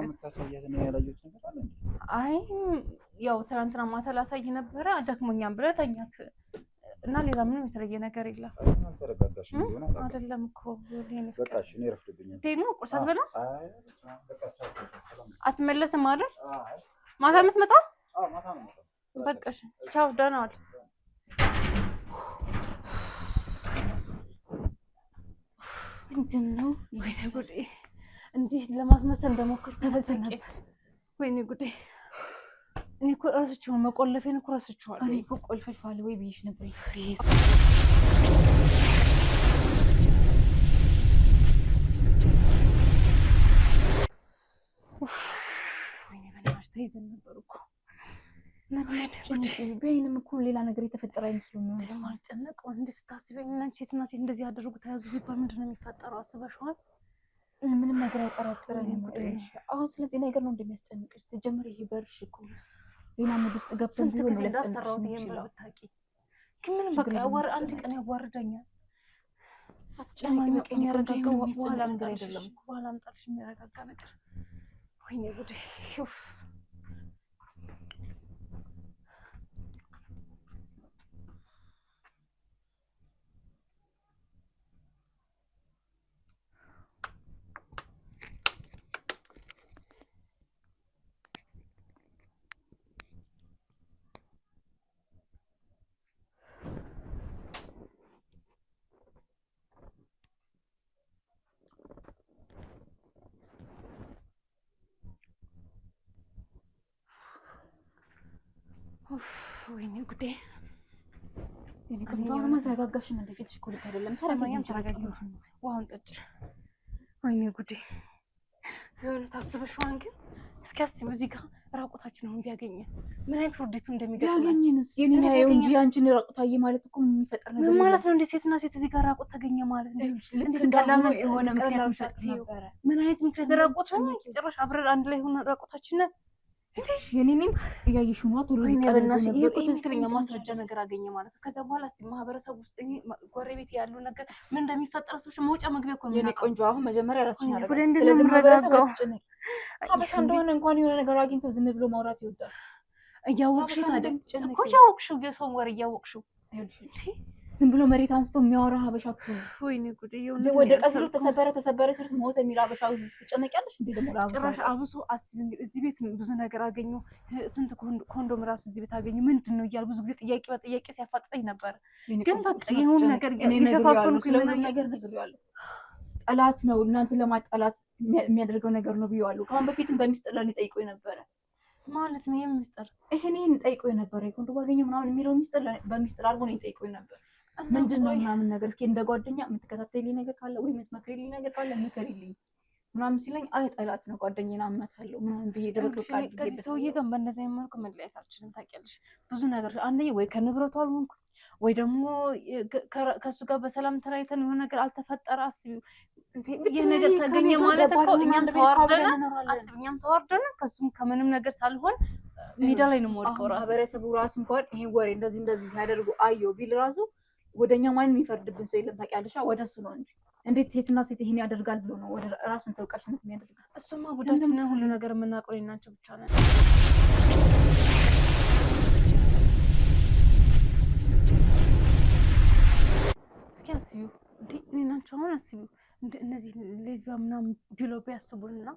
S2: አይ ያው ትናንትና ማታ ላሳይ ነበረ ደክሞኛል ብለህ ተኛክ እና ሌላ ምንም የተለየ ነገር የለም። አይደለም እኮ
S3: በቃሽ እኔ ረፍድብኝ
S2: ነው። ቁርስ አትበላም? አትመለስም አይደል? ማታ የምትመጣው?
S3: ማታ ነው።
S2: በቃሽ ቻው፣ ደህና ዋል። ምንድን ነው? ወይኔ ጉዴ! እንዲህ ለማስመሰል እንደሞከርኩ ተፈጸመ። ወይኔ ጉዴ! እኔ እኮ እረስቼው መቆለፌን እኮ እረስቼዋለሁ።
S1: እኔ እኮ ቆልፈሽዋል ወይ ብዬሽ ነበር።
S2: ወይኔ በእናትሽ ተይዘን ነበር እኮ።
S1: በይንም እኮ ሌላ ነገር የተፈጠረ አይመስሉም ነው
S2: ማልጨነቀው። እንዴ ስታስበኝ እና ሴትና ሴት እንደዚህ ያደረጉ ተያዙ ቢባል ምንድነው የሚፈጠረው? አስበሽዋል?
S1: ምንም ነገር አይጠራጠረንም። አሁን ስለዚህ ነገር ነው እንደሚያስጨንቅሽ። ሲጀምር ይሄ በርሽ እኮ ሌላ ሙድ ውስጥ ገብተን ቢሆን
S2: እንዳሰራሁት ይሄን በር ብታውቂ ግን ምንም በቃ አንድ ቀን ያዋርደኛል። አትጨነቂ በቃ የሚያረጋጋው በኋላ ነገር አይደለም። በኋላ አምጣልሽ የሚያረጋጋ ነገር። ወይኔ ጉዴ! ወይኔ ጉዴ!
S1: እኔ ኮንጆ ማዘጋጋሽም እንደ ፊትሽ እኮ ልክ አይደለም።
S2: ተረጋጊ፣ ተረጋጊ። ውሃውን ጠጪ። ወይኔ ጉዴ! የሆነ ታስበሽዋን ግን እስኪ አስቢው። እዚህ ጋር ራቁታችን አሁን ቢያገኘን ምን አይነት ውርደቱ እንደሚገጥመን
S1: ያገኘንስ የኔ ነው እንጂ አንቺን ራቁታዬ ማለት እኮ ምን የሚፈጠር ነገር
S2: ምን ማለት ነው? እንደ ሴትና ሴት እዚህ ጋር ራቁት ተገኘ ማለት ነው። እንዴት ቀላል ነው የሆነ ምክንያት የሚፈጠር ነበር። ምን አይነት ምክንያት ራቁታችን ጭራሽ አብረን አንድ ላይ ሆነ ራቁታችን እንዴሽ የኔንም እያየሽው ነው። ቶሎ ይቀበልናሽ። ይሄ እኮ ትክክለኛ ማስረጃ ነገር አገኘ ማለት ነው። ከዛ በኋላ እስቲ ማህበረሰብ ውስጥ ጎረቤት ያለው ነገር ምን እንደሚፈጠር ሰዎች መውጫ መግቢያ እኮ ነው። የኔ ቆንጆ አሁን መጀመሪያ ራስሽን አረጋግጥ። ስለዚህ ማህበረሰብ አበሻ እንደሆነ እንኳን የሆነ ነገር አግኝተው ዝም ብሎ ማውራት ይወዳል። እያወቅሽው ታዲያ እኮ እያወቅሽው የሰውን ወሬ እያወቅሽው ዝም ብሎ መሬት አንስቶ የሚያወራ ሀበሻ እኮ ነው። ወይኔ ጉዴ! ወደ ቀስሩ ተሰበረ ሲሉት ሞተ የሚል ሀበሻ ትጨነቂያለሽ እንዴ? ደግሞ ጭራሽ አብሶ አስቢ እንግዲህ እዚህ ቤት ብዙ ነገር አገኙ። ስንት ኮንዶም ራሱ እዚህ ቤት አገኙ። ምንድን ነው እያል ብዙ ጊዜ ጥያቄ በጥያቄ ሲያፋጥጠኝ ነበር። ግን በቃ ይሁን ነገር እየሸፋፈንኩ ይሁን ነገር ነግሬዋለሁ። ጠላት ነው እናንተ ለማጣላት የሚያደርገው ነገር ነው ብዬዋለሁ። ከአሁን በፊትም በሚስጥር ለኔ ጠይቆኝ ነበረ። ማለት ነው የሚስጥር ይሄን ጠይቆኝ ነበረ። ኮንዶም ባገኘው ምናምን የሚለው ሚስጥር በሚስጥር አድርጎ ነው ጠይቆኝ ነበር። ምንድነው ምናምን ነገር እስኪ እንደ ጓደኛ የምትከታተልኝ ነገር ካለ ወይ የምትመክሪልኝ ነገር ካለ ምከሪልኝ ምናምን ሲለኝ አይ ጠላት ነው ጓደኛዬን አመታለሁ ምናምን ብዬ ደበቅ ቃል ከዚህ ሰውዬ ጋር በእንደዚህ መልኩ መለያየት አልችልም። ታውቂያለሽ ብዙ ነገር አንደኛ ወይ ከንብረቱ አልሆንኩ ወይ ደግሞ ከሱ ጋር በሰላም ተለያይተን የሆነ ነገር አልተፈጠረ። አስቢው ይሄ ነገር ተገኘ ማለት እኮ እኛም ተዋርደን አስቢኛም ተዋርደን ከሱም ከምንም ነገር ሳልሆን ሜዳ ላይ ነው የምወድቀው። ራሱ ማህበረሰቡ ራሱ እንኳን ይሄ ወሬ እንደዚህ ሲያደርጉ አየው ቢል ራሱ ወደኛ ማንም የሚፈርድብን ሰው የለም። ታውቂያለሽ ወደሱ ነው እንጂ እንዴት ሴትና ሴት ይሄን ያደርጋል ብሎ ነው ወደ ራሱን ተውቃሽነት የሚያደርጋል። እሱማ ጉዳችንን ሁሉ ነገር የምናውቀው እናንተ ብቻ ነን። እስኪ አስቢው እንዴ እናንተ አሁን አስቢው እነዚህ ሌዝቢያ ምናምን ቢሎ ቢያስቡንና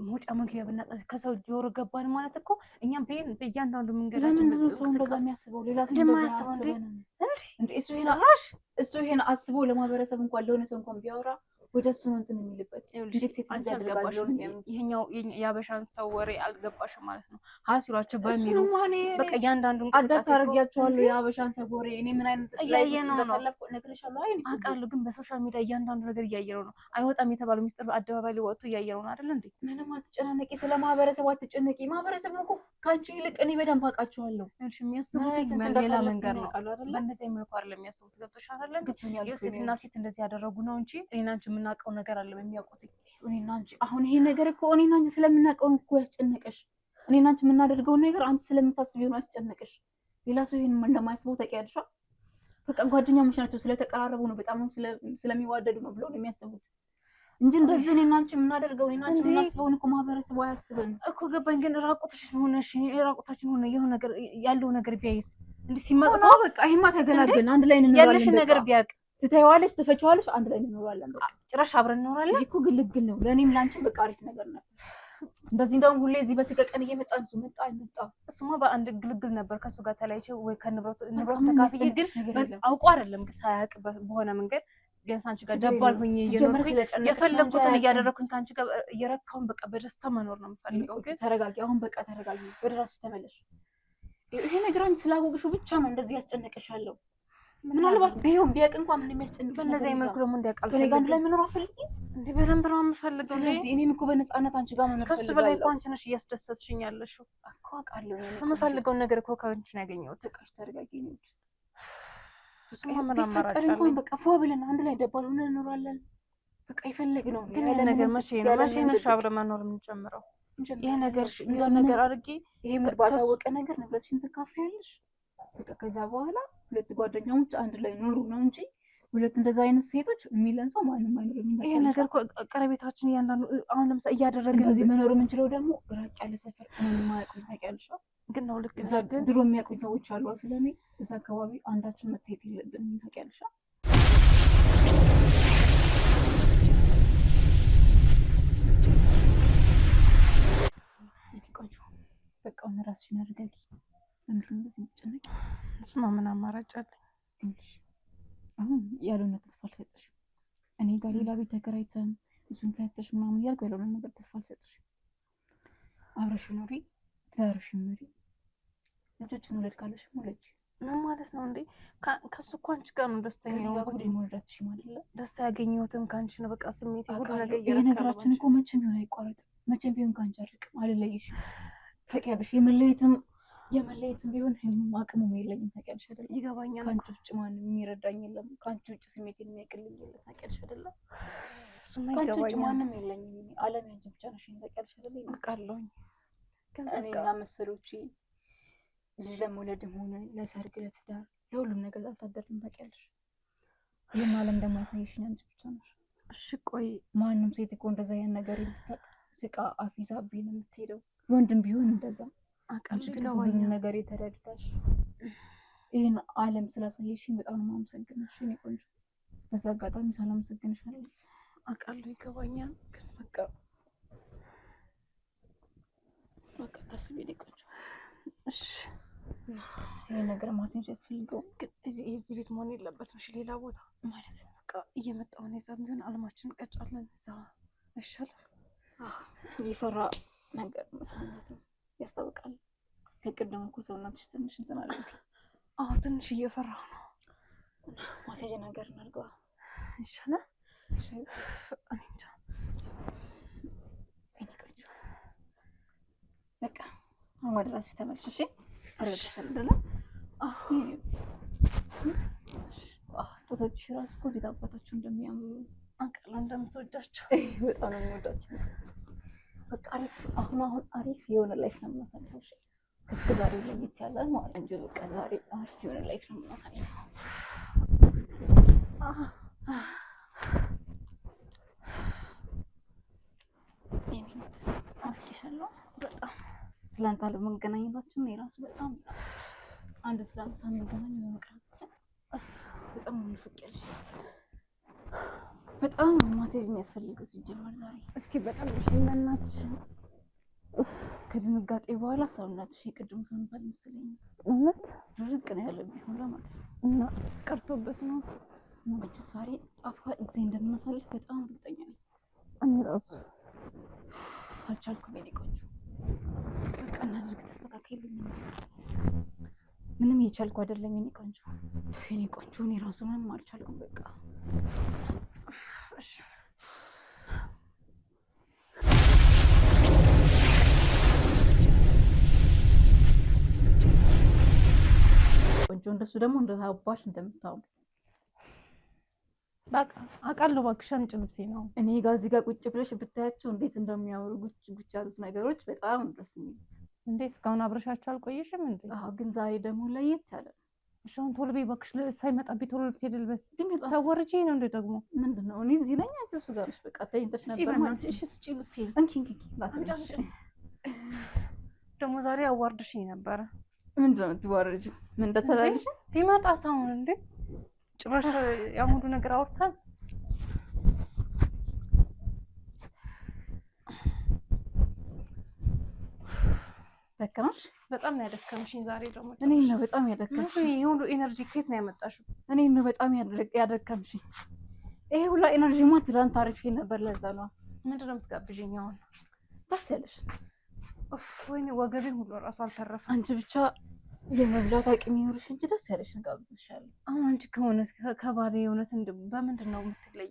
S2: መውጫ መግቢያ ብናጣ ከሰው ጆሮ ገባን ማለት እኮ እኛም በእያንዳንዱ መንገዳችን
S1: ለምን ሰው እንደዛ የሚያስበው ሌላ ሰው እንደዛ ያስበው እንዴ? እሱ ይሄን አስቦ ለማህበረሰብ እንኳን ለሆነ ሰው እንኳን ቢያወራ ወደ እሱ ነው እንትን የሚልበት። እንዴት ሴት ልጅ ያደርጋል?
S2: ይሄኛው የአበሻን ሰው ወሬ አልገባሽም ማለት ነው። ሲሏቸው በሚሉ በቃ እያንዳንዱን
S1: አዳት አደርጊያቸዋለሁ የአበሻን ሰው ወሬ። እኔ ምን አይነት
S2: እያየነው ነው እነግርሻለሁ። አውቃለሁ፣ ግን በሶሻል ሚዲያ እያንዳንዱ ነገር እያየነው ነው። አይወጣም የተባለው ሚስጥር አደባባይ ላይ ወጥቶ እያየነው ነው አይደል እንዴ?
S1: ምንም አትጨናነቂ፣ ስለ ማህበረሰቡ አትጨነቂ። ማህበረሰቡ እኮ ካንቺ ይልቅ እኔ በደንብ አውቃቸዋለሁ።
S2: እሺ፣ የሚያስቡት ሌላ መንገድ ነው። በእንደዚህ መልኩ አይደለም የሚያስቡት። ገብቶሻል አይደል? ሴትና ሴት እንደዚህ ያደረጉ ነው እንጂ እኔና አንቺ የምናውቀው ነገር አለ የሚያውቁት።
S1: እኔና አንቺ አሁን ይሄ ነገር እኮ እኔና አንቺ ስለምናውቀው እኮ ያስጨነቀሽ። እኔና አንቺ የምናደርገው ነገር አንቺ ስለምታስቢው ነው ያስጨነቀሽ። ሌላ ሰው ይሄን እንደማያስበው ታውቂያለሽ። በቃ ጓደኛሞች ናቸው ስለተቀራረቡ ነው በጣም ስለሚዋደዱ ነው ብለው ነው የሚያስቡት እንጂ እንደዚህ እኔና አንቺ የምናደርገው እኔና አንቺ የምናስበውን እኮ ማህበረሰቡ አያስብም እኮ።
S2: ገባኝ። ግን ራቁትሽን ሆነሽ ራቁታችን ሆነ የሆነ ነገር ያለው ነገር ቢያይስ እንዴ ሲመጣ
S1: በቃ ይሄማ ተገላገልን። አንድ ላይ እንኖራለን።
S2: ያለሽን ነገር ቢያቅ
S1: ትታይዋለሽ፣ ትፈጪዋለሽ፣ አንድ ላይ እንኖራለን። በቃ
S2: ጭራሽ አብረን እንኖራለን።
S1: ይሄ እኮ ግልግል ነው። ለእኔም ላንቺም በቃ አሪፍ ነገር ነው። እንደዚህ እንደውም ሁሌ እዚህ በስቀቀን እየመጣን እሱ መጣ።
S2: እሱማ በአንድ ግልግል ነበር ከሱ ጋር ተለያይቼ ወይ ከንብረቱ ተካፍዬ፣ ግን አውቆ አይደለም ግን ሳያውቅ በሆነ መንገድ ቢያንስ አንቺ ጋር ደባል ሆኜ እየኖርኩኝ የፈለኩትን እያደረኩኝ ከአንቺ ጋር እየረካውን በቃ በደስታ መኖር ነው የምፈልገው። ግን
S1: ተረጋጊ፣ አሁን በቃ ተረጋጊ፣ ወደ ራስሽ ተመለሽ። ይሄ ነገር አንቺ ስላወቅሽው ብቻ ነው እንደዚህ ያስጨነቀሻለሁ። ምናልባት ቢሆን ቢያውቅ እንኳን ምን የሚያስጨንቅ
S2: በእነዚህ መልኩ ደግሞ እንዲያውቃል
S1: ከኔ ጋር ላይ መኖር አፈልጊ
S2: እንዴ? በደንብ ነው የምፈልገው።
S1: ስለዚህ እኔም እኮ በነፃነት አንቺ ጋር መኖር
S2: ከሱ በላይ እኮ አንቺ ነሽ እያስደሰትሽኝ ያለሽው
S1: እኮ አውቃለሁ።
S2: የምፈልገውን ነገር እኮ ከአንቺ ነው ያገኘሁት።
S1: በቃሽ ተረጋጊ ነው
S2: እሱማ ምን አማራጭ አለ?
S1: እንኳን በቃ ፏ ብለን አንድ ላይ ደባል ሆነን እንኖራለን። በቃ የፈለግነው
S2: ግን ይሄ ነገር መቼ ነሽ አብረን መኖር የምንጀምረው? ይሄ ነገር አድርጌ
S1: ይሄ ምን ባታወቀ ነገር ንብረትሽን ትካፈያለሽ። በቃ ከዛ በኋላ ሁለት ጓደኛሞች አንድ ላይ ኖሩ ነው እንጂ ሁለት እንደዛ አይነት ሴቶች የሚለን ሰው ማንም አይኖርም።
S2: ይሄ ነገር እኮ ቀረቤታችን እያንዳንዱ አሁን ለምሳሌ እያደረግን
S1: እዚህ መኖር የምንችለው ደግሞ ራቅ ያለ ሰፈር ምንም ማያውቁም ታውቂያለሽ።
S2: ግን ነው ልክ
S1: እዛ ድሮ የሚያውቁኝ ሰዎች አሉ። ስለኔ እዛ አካባቢ አንዳችን መታየት የለብንም ታውቂያለሽ። በቃ አሁን ራስሽን አድርገጊ። ለምንድን ነው እንደዚህ የምትጨነቂ?
S2: እሱማ ምን አማራጭ አለኝ?
S1: አሁን ያልሆነ ተስፋ አልሰጠሽም። እኔ ጋር ሌላ ቤት ተከራይተን እሱን ፈተሽ ምናምን እያልኩ ያልሆነ ነገር ተስፋ አልሰጠሽም። አብረሽ ኑሪ፣ ትዳርሽን ኑሪ፣ ልጆችን ውለድ ካለሽም ውለጅ።
S2: ምን ማለት ነው እንዴ? ከሱ እኮ አንቺ ጋር ነው ደስተኛ
S1: የሆንኩት። መውለዳትሽ ማለት
S2: ደስታ ያገኘሁትም ከአንቺ ነው። በቃ ስሜት ሁሉ ነገር
S1: ይሄ ነገራችን እኮ መቼም ቢሆን አይቋረጥም። መቼም ቢሆን ከአንቺ አልርቅም፣ አልለይሽም። ታውቂያለሽ የመለየትም ቢሆን ህልምም አቅሙም የለኝም። ታውቂያለሽ አይደል?
S2: ይገባኛል።
S1: ከአንቺ ውጭ ማንም የሚረዳኝ የለም። ከአንቺ ውጭ ስሜቴን የሚያውቅልኝ የለም። ታውቂያለሽ አይደል? ከአንቺ ውጭ ማንም የለኝም። ዓለም ያንቺ ብቻ ነሽ። ታውቂያለሽ አይደል?
S2: አውቃለሁኝ።
S1: እኔና መሰሎቼ ልጅ ለመውለድም ሆነ ለሰርግ፣ ለትዳር፣ ለሁሉም ነገር አልታደርንም። ታውቂያለሽ? ይህም ዓለም ደግሞ ያሳየሽኝ አንቺ ብቻ ነሽ።
S2: እሺ ቆይ
S1: ማንም ሴት እኮ እንደዛ ያን ነገር የምታውቅ ስቃ አፊዛብኝ ነው የምትሄደው። ወንድም ቢሆን እንደዛ አንቺ ግን ሁሉም ነገር የተረድተሽ ይህን ዓለም ስላሳየሽኝ በጣም ነው የማመሰግንሽ የእኔ ቆንጆ። በዛ አጋጣሚ ሳላመሰግንሽ አለ
S2: አውቃለሁ፣ ይገባኛል። ግን በቃ ታስቢ የእኔ ቆንጆ። እሺ
S1: ይሄ ነገር ማስንሽ ያስፈልገው
S2: ግን እዚህ ቤት መሆን የለበትም። እሺ ሌላ ቦታ
S1: ማለት
S2: በቃ እየመጣሁ ነው። እዛም ቢሆን አለማችን እንቀጫለን። እዛ አይሻልም?
S1: ይፈራ ነገር መስማት ነው ያስታውቃል። ከቅድም እኮ ሰውነትሽ ትንሽ እንትን አለ።
S2: ትንሽ እየፈራሁ ነው።
S1: ማስያዣ ነገር እናድርገዋ
S2: ይሻላል። እኔ እንጃ።
S1: በቃ አሁን ወደ ራስሽ ተመልሽ። እሺ አረጋግሻለሁ። ፎቶችሽ ራሱ እኮ ቤት አባታችሁ እንደሚያምሩ
S2: አውቃለሁ፣ እንደምትወዳቸው
S1: በጣም ነው የምወዳቸው። በቃ አሁን አሪፍ የሆነ ላይፍ ነው የምናሳልፈው። እሺ እስከ ዛሬ ለየት ያለ ማለት እንጂ በቃ ዛሬ አሪፍ የሆነ ላይፍ ነው የምናሳልፈው። በጣም ስላንተ አለመገናኘታችን የራሱ በጣም አንድ ትላንት ሳንገናኝ በመቅረታችን በጣም ነው ፍቅር። በጣም ማስያዝ የሚያስፈልገው ሲጀመር ዛሬ።
S2: እስኪ በጣም እሺ እናትሽ
S1: ከድንጋጤ በኋላ ሰውነትሽ የቅድም ሰውነት አልመሰለኝም።
S2: እውነት
S1: ድርቅ ነው ያለብኝ ሁላ ማለት ነው።
S2: እና ቀርቶበት ነው
S1: ወጭ ዛሬ ጣፋጭ ጊዜ እንደምናሳልፍ በጣም እርግጠኛ ነኝ።
S2: አንራስ
S1: አልቻልኩም። የኔ ቆንጆ በቃ እናድርግ፣ ተስተካከልልኝ። ምንም የቻልኩ አይደለም የኔ ቆንጆ። የኔ ቆንጆ እኔ ራሱ ምንም አልቻልኩም። በቃ እሺ ቆንጆ እንደሱ ደግሞ እንደታባሽ እንደምታው
S2: በቃ አውቃለሁ። እባክሽ አምጪ ልብሴ ነው።
S1: እኔ ጋር እዚህ ጋር ቁጭ ብለሽ ብታያቸው እንዴት እንደሚያወሩ ጉጭ ያሉት ነገሮች በጣም ደስ የሚሉት።
S2: እንዴ እስካሁን አብረሻቸው አልቆየሽም እንዴ?
S1: አዎ፣ ግን ዛሬ ደግሞ ለየት ያለ ነው።
S2: እሺ አሁን ቶሎ በይ እባክሽ፣ ሳይመጣብኝ ቶሎ ልብሴ ልልበስ።
S1: ቢመጣስ
S2: ታወርጂ ነው እንዴ ደግሞ?
S1: ምንድነው? እኔ እዚህ ነኝ፣ አንቺ እሱ ጋር ነሽ። በቃ ተይኝተሽ ነበር ማለት።
S2: እሺ ስጪ ልብሴ።
S1: እንኪ
S2: ደግሞ ዛሬ አዋርድሽኝ ነበረ።
S1: ምንድነው የምትዋረጂው? ምን ተሰላለሽ?
S2: ቢመጣ ሳሁን እንዴ ጭራሽ ያሙዱ ነገር አውርታን
S1: ደከመሽ?
S2: በጣም ነው ያደከምሽኝ ዛሬ ደግሞ።
S1: እኔ ነው በጣም ያደከምሽኝ።
S2: ይሄ ሁሉ ኤነርጂ ከየት ነው ያመጣሽው?
S1: እኔ ነው በጣም ያደከምሽኝ። ይሄ ሁሉ ኤነርጂማ ትላንት አሪፍ ነበር። ለዛ ነው።
S2: ምንድን ነው የምትጋብዥኝ አሁን?
S1: ደስ ያለሽ?
S2: ወይኔ ወገቤን ሁሉ እራሱ አልተረፈም።
S1: አንቺ ብቻ የመብላት አቅም ይኖርሽ እንጂ ደስ ያለሽ እንጋብዝሻለሁ።
S2: አሁን አንቺ ከሆነ ከባሌ የእውነት በምንድን ነው የምትለይ?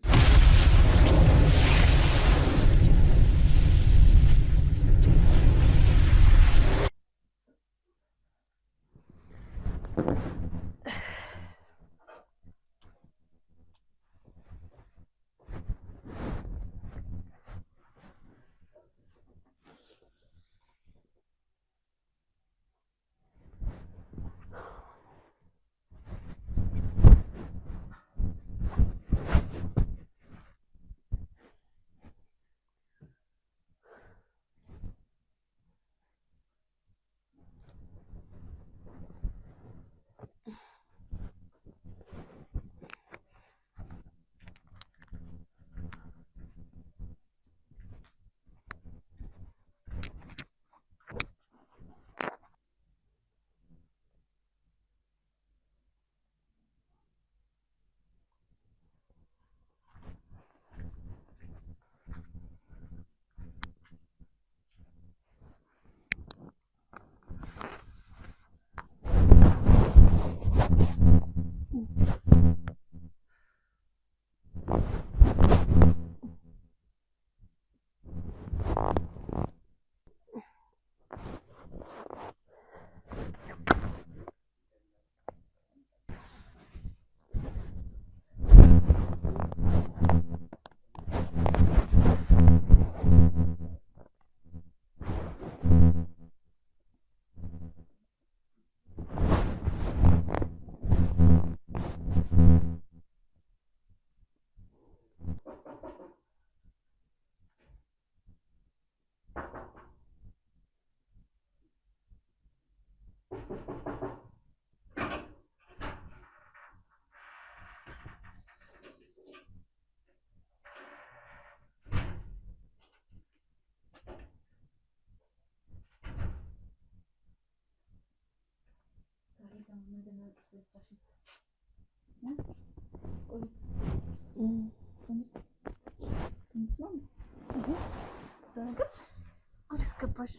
S1: አስገባሽ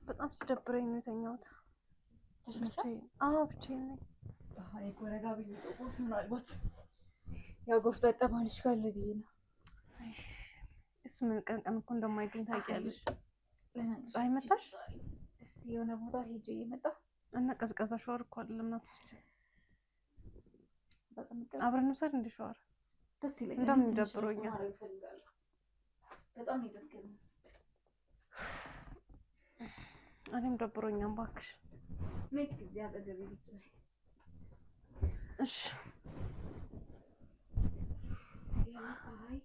S2: በጣም ሲደብረኝ ነው የተኛሁት። ብቻዬን ነኝ።
S1: ምናልባት ያው ጎፍጣጣ ባልሽ ካለ ብዬ ነው።
S2: እሱ ምን ቀን ቀን እኮ እንደማይገኝ ታውቂያለሽ። ፀሐይ መታሽ?
S1: የሆነ ቦታ ሄጄ እየመጣ
S2: እና ቀዝቀዛ ሸዋር እኮ አይደለም ናት። አብረን እንውሰድ እንደ ሸዋር
S1: ደስ ይለኛል።
S2: እንደምን ደብሮኛል።
S1: በጣም ይደብረኛል።
S2: እኔም ደብሮኛል። እባክሽ
S1: ነይ ጊዜ አጠገቤ ብቻ።
S2: እሺ
S1: ፀሐይ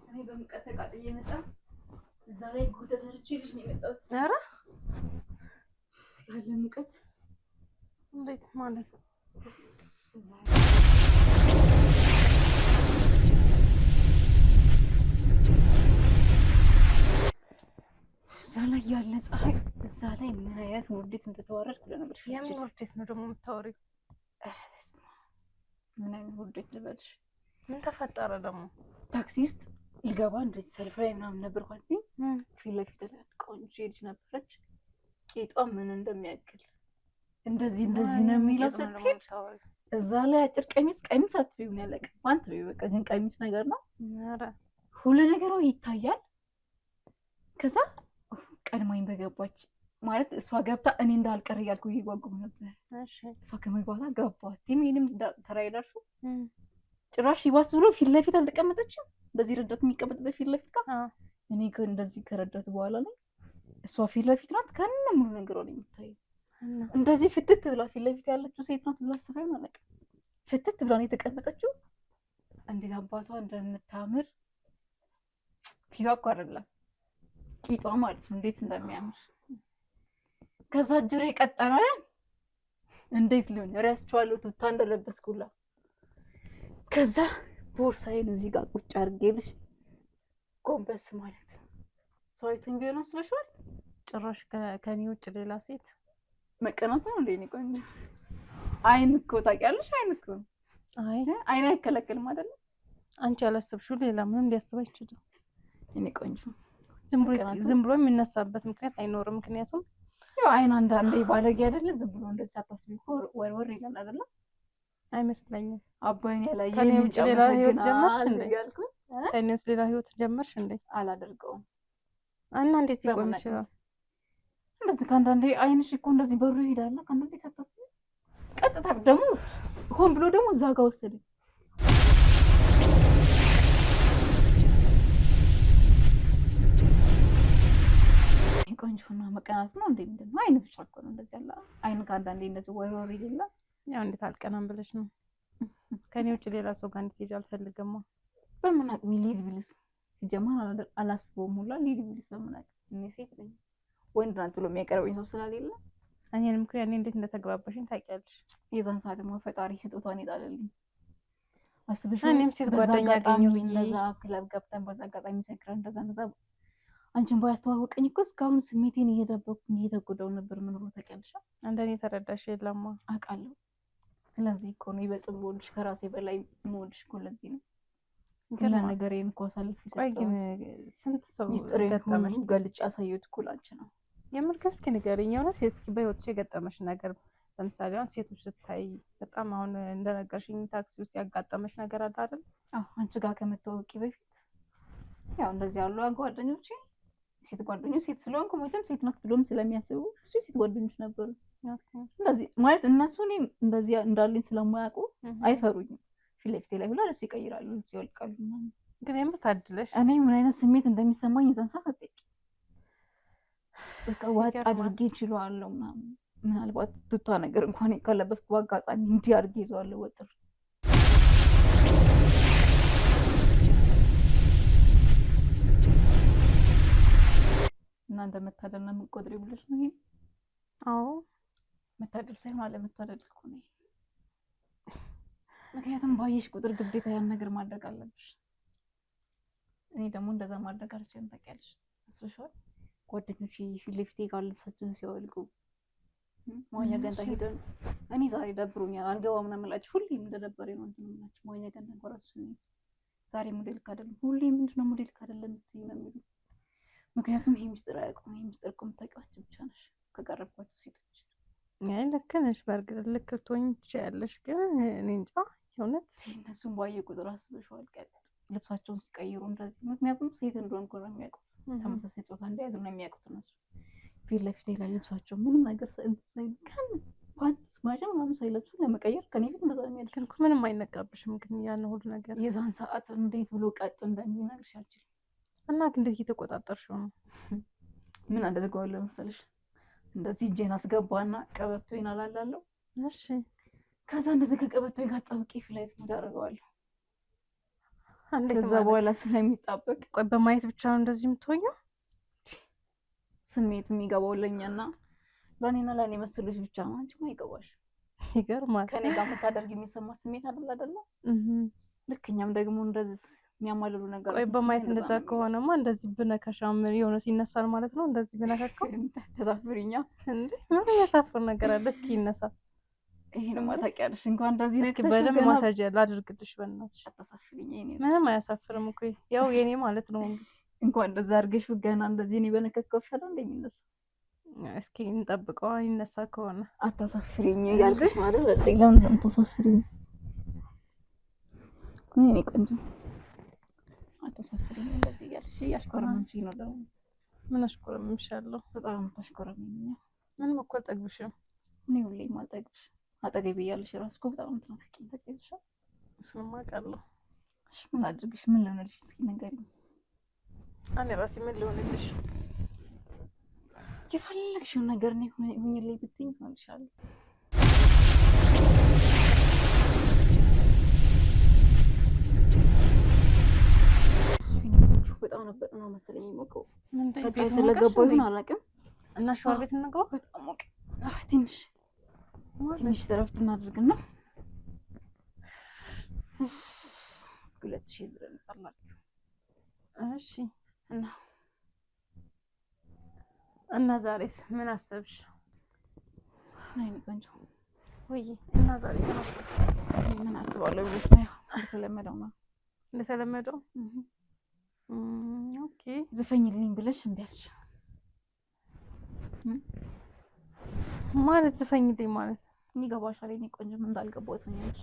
S1: እኔ በሙቀት ተቃጥዬ መጣ። እዛ ላይ ጉድ ተሰርቼልሽ ነው የመጣሁት።
S2: ኧረ
S1: ያለ ሙቀት
S2: እንዴት ማለት
S1: እዛ ላይ ያለ ፀሐይ እዛ ላይ ምን አይነት ውርደት እንደተዋረድኩ ለነገርሽ።
S2: የምን ውርደት ነው ደግሞ የምታወሪው?
S1: ምን አይነት ውርደት ልበልሽ?
S2: ምን ተፈጠረ ደግሞ?
S1: ታክሲ ውስጥ ልገባ እንደዚህ ሰልፍ ላይ ምናምን ነበርኳት። ፊት ለፊት ላይ ቆንጆ ልጅ ነበረች። ቄጧ ምን እንደሚያክል እንደዚህ ነው የሚለው ስትሄድ እዛ ላይ አጭር ቀሚስ አትበይው ነው ያለቀ። ፓንት ነው በቃ፣ ግን ቀሚስ ነገር ነው። ሁሉ ነገሯ ይታያል። ከዛ ቀድማኝ በገባች ማለት እሷ ገብታ እኔ እንዳልቀር እያልኩ እየጓጓሁ ነበር። እሷ ከመግባቷ ገባች። ይሄንም ተራይ ደርሶ ጭራሽ ይባስ ብሎ ፊት ለፊት አልተቀመጠችም። በዚህ ረዳት የሚቀመጥበት ፊት ለፊት ጋር እኔ እንደዚህ ከረዳት በኋላ ላይ እሷ ፊት ለፊት ናት። ከነ ሙሉ ነገሯ ነው የሚታየው። እንደዚህ ፍትት ብላ ፊት ለፊት ያለችው ሴት ናት ብላ አስበው ማለት ነው። ፍትት ብላ ነው የተቀመጠችው። እንዴት አባቷ እንደምታምር ፊቷ እኮ አይደለም ቂጧ ማለት ነው እንዴት እንደሚያምር። ከዛ ጅሬ ቀጠረ። እንዴት ሊሆን ረስቷል ቱታ እንደለበስኩላ። ከዛ ቦርሳዬን እዚህ ጋር ቁጭ አድርጌልሽ ጎንበስ ማለት ሰውይቱን ቢሆን አስበሽዋል።
S2: ጭራሽ ከኔ ውጭ ሌላ ሴት
S1: መቀናት ነው እንዴ? ቆንጆ አይን እኮ ታውቂያለሽ። አይን እኮ አይን አይከለከልም አይደል?
S2: አንቺ ያላሰብሽው ሌላ ምንም ሊያስብ አይችልም።
S1: እኔ ቆንጆ
S2: ዝም ብሎ የሚነሳበት ምክንያት አይኖርም። ምክንያቱም
S1: ያው አይን አንዳንዴ ባለጌ አይደለ? ዝም ብሎ እንደዛ ሳታስቢ ወር ይላል አይደለ?
S2: አይመስለኝም።
S1: አባይን ያላየ
S2: ከኔ ውጭ ሌላ ህይወት ጀመርሽ እንዴ? ከኔ ውጭ ሌላ ህይወት ጀመርሽ እንዴ?
S1: አላደርገውም።
S2: እና እንዴት ሊቆም ይችላል?
S1: እንደዚህ ከአንዳንዴ አይንሽ እኮ እንደዚህ በሩ ይሄዳል። ከአንዳንዴ ሳታስቢ ቀጥታ ደግሞ ሆን ብሎ ደግሞ እዛ ጋር ወሰደኝ። ቆንጆና መቀናት ነው እንዴ? ምንድን ነው? አይን ብቻ እኮ ነው እንደዚህ ያለ አይን ከአንዳንዴ እንደዚህ ወር ይላል።
S2: ያው እንዴት አልቀናም ብለሽ ነው? ከኔ ውጭ ሌላ ሰው ጋር እንድትሄጂ አልፈልግም።
S1: በምን አቅሜ ሊድ ብልስ ሲጀመር አላስበውም ሁላ ሊድ ብልስ በምን አቅሜ? እኔ ሴት ነኝ ወንድ ናት ብሎ የሚያቀርበኝ ሰው ስለሌለ
S2: እኔንም እኮ ያኔ እንዴት እንደተግባባሽኝ ታውቂያለሽ።
S1: የዛን ሰዓትማ ፈጣሪ ስጦታን ይጣልልኝ አስበሽ።
S2: እኔም ሴት ጓደኛ አገኘሁኝ
S1: እንደዛ ክለብ ገብተን በዛ አጋጣሚ ሰክረን እንደዛ አንቺን ባያስተዋወቀኝ እኮ እስካሁን ስሜቴን እየደበኩኝ እየተጎዳው ነበር የምኖረው ታውቂያለሽ።
S2: እንደኔ ተረዳሽ የለማ
S1: አውቃለሁ። ስለዚህ እኮ ነው ይበልጥ የምወድሽ ከራሴ በላይ የምወድሽ እኮ ለዚህ ነው። ግን ነገሬን እኮ አሳልፍ ይሰጣል።
S2: ግን ስንት ሰው
S1: ገጠመሽ ገልጭ ያሳየሁት እኮ ላንቺ ነው።
S2: የምር እስኪ ንገሪኝ፣ የእውነት እስኪ በህይወትሽ የገጠመሽ ነገር ለምሳሌ አሁን ሴቶች ስታይ በጣም አሁን እንደነገርሽኝ ታክሲ ውስጥ ያጋጠመሽ ነገር አለ አይደል?
S1: አዎ አንቺ ጋር ከመታወቂ በፊት ያው እንደዚህ ያሉ ጓደኞቼ ሴት ጓደኞች ሴት ስለሆንኩ መቼም ሴት ናት ብሎም ስለሚያስቡ እሱ ሴት ጓደኞች ነበሩ። እንደዚህ ማለት እነሱ እኔን እንደዚህ እንዳለኝ ስለማያውቁ አይፈሩኝም። ፊት ለፊቴ ላይ ሁላ ልብስ ይቀይራሉ፣ ልብስ ይወልቃሉ ምናምን።
S2: ግን የምር ታድለሽ።
S1: እኔ ምን አይነት ስሜት እንደሚሰማኝ የዛን ሰዓት አትጠይቂ። በቃ ዋጥ አድርጌ እችለዋለሁ ምናምን። ምናልባት ቱታ ነገር እንኳን ካለበት በአጋጣሚ እንዲህ አድርጌ ይዘዋለሁ ወጥር። እና እንደመታደል ነው የምትቆጥሪው ብለሽ ነው ይሄ?
S2: አዎ
S1: መታደል ሳይሆን አለመታደል እኮ ነው። ምክንያቱም ባየሽ ቁጥር ግዴታ ያን ነገር ማድረግ አለብሽ። እኔ ደግሞ እንደዛ ማድረግ አልችልም ታውቂያለሽ። አስበሽዋል? ጓደኞቼ ፊት ለፊቴ ጋር ልብሳቸውን ሲያወልቁ መዋኛ ገንዳ ሄደን እኔ ዛሬ ደብሮኛል አልገባም ምናምን እላቸው። ሁሌም እንደደበረኝ ነው እንትን የምላቸው። መዋኛ ገንዳ እንኳን እራሱ ስንሄድ ዛሬ ሞዴል ካደለም ሁሌ ምንድነው ሞዴል ካደለም የምትይኝ ነው የሚሉኝ። ምክንያቱም ይሄ ሚስጥር አያውቁም። ይሄ ሚስጥር እኮ የምታውቂዋቸው ብቻ ነሽ ከቀረብኳቸው ሴቶች።
S2: አይ ልክ ነሽ፣ በእርግጥ ልክ ልትሆኚ ትችያለሽ። ግን እኔ እንጃ የእውነት
S1: እነሱን ባየ ቁጥር አስበሽዋል ቀጥ ልብሳቸውን ሲቀይሩ እንደዚህ። ምክንያቱም ሴት እንደሆንኩ ነው የሚያውቁት። ተመሳሳይ ጾታ እንደያዝ ነው የሚያውቁት እነሱ። ፊት ለፊት ላይ ልብሳቸው ምንም ነገር ሳይል ከን ፓንት ማጀም ምናምን ሳይለብሱ ለመቀየር ከኔ ፊት እንደዛ የሚያደርግ
S2: ምንም አይነቃብሽም። ግን ያን ሁሉ ነገር
S1: የዛን ሰዓት እንዴት ብሎ ቀጥ እንደሚል ነግርሽ አልችልም።
S2: እና እንዴት እየተቆጣጠርሽው ነው?
S1: ምን አደርገዋለሁ መሰለሽ? እንደዚህ እጄን አስገባና ቀበቶዬን አላላለሁ።
S2: እሺ
S1: ከዛ እንደዚህ ከቀበቶዬ ጋር ጣብቄ ፍላይት አደርገዋለሁ።
S2: ከዛ
S1: በኋላ ስለሚጣበቅ
S2: ቆይ በማየት ብቻ ነው እንደዚህ የምትሆኚው?
S1: ስሜቱ የሚገባው ለኛና ለኔና ለኔ መስሎሽ ብቻ ነው። አንቺማ አይገባሽ።
S2: ይገርማል።
S1: ከኔ ጋር የምታደርግ የሚሰማ ስሜት አይደል? ልክ እኛም ደግሞ እንደዚህ የሚያማልሉ ነገር
S2: ቆይ በማየት እንደዛ ከሆነማ እንደዚህ ብነካሻም የሆነት ይነሳል ማለት ነው። እንደዚህ ብነካካው
S1: ተዛፍሪኛ
S2: እንዴ ምን ያሳፍር ነገር አለ? እስኪ ይነሳ።
S1: ይሄንማ ታውቂያለሽ። እንኳን እንደዚህ
S2: እስኪ በደንብ ማሳጅ ላድርግልሽ በእናትሽ።
S1: አታሳፍሪኝ። እኔ
S2: ምንም አያሳፍርም እኮ ያው የኔ ማለት ነው።
S1: እንኳን እንደዛ አድርገሽ ገና እንደዚህ እኔ በነከከውሽ አይደል እንደሚነሳ።
S2: እስኪ እንጠብቀው ይነሳ ከሆነ።
S1: አታሳፍሪኝ ያልኩሽ ማለት ነው። ለምን ተሳፍሪኝ? እኔ ቆንጆ አታሳፍሪኝ እንደዚህ ያልሽ ያሽኮረመምሽኝ ነው ደግሞ።
S2: ምን አሽኮረመምሻለሁ?
S1: በጣም ታሽኮረመምኝ።
S2: ምንም እኮ አልጠግብሽም።
S1: እኔ ሁሌም አልጠግብሽ። አጠገቤ እያለሽ እራሱ እኮ በጣም ትናፍቂኝ ታውቂያለሽ።
S2: እሱንማ አውቃለሁ።
S1: እሺ ምን አድርግሽ? ምን ልሆንልሽ? እስኪ ንገሪኝ።
S2: እኔ ራሴ ምን ልሆንልሽ?
S1: የፈለግሽውን ነገር ነው ሁኚልኝ ብትይኝ እሆንልሻለሁ። በጣም ነበር ነው መሰለኝ የሚሞቀው። ከፀሐይ ስለገባሁ ይሁን አላውቅም።
S2: እና ሻወር ቤት እንገባ።
S1: በጣም ሞቅ። ትንሽ እረፍት እናድርግና እስኪ 2000 ብር እንጣላችሁ።
S2: እሺ እና ዛሬስ ምን አሰብሽ?
S1: ነይ ቆንጆ
S2: ወይ እና ዛሬ ምን አሰብሽ?
S1: ምን አስባለሁ ብለሽ ነው? እንደተለመደው ነው።
S2: እንደተለመደው ኦኬ።
S1: ዝፈኝልኝ ብለሽ እምቢ አልሽ
S2: ማለት ዝፈኝልኝ ማለት
S1: ይገባሻል? እኔ ቆንጆ ምን እንዳልገባሁት ነው ያልሽ።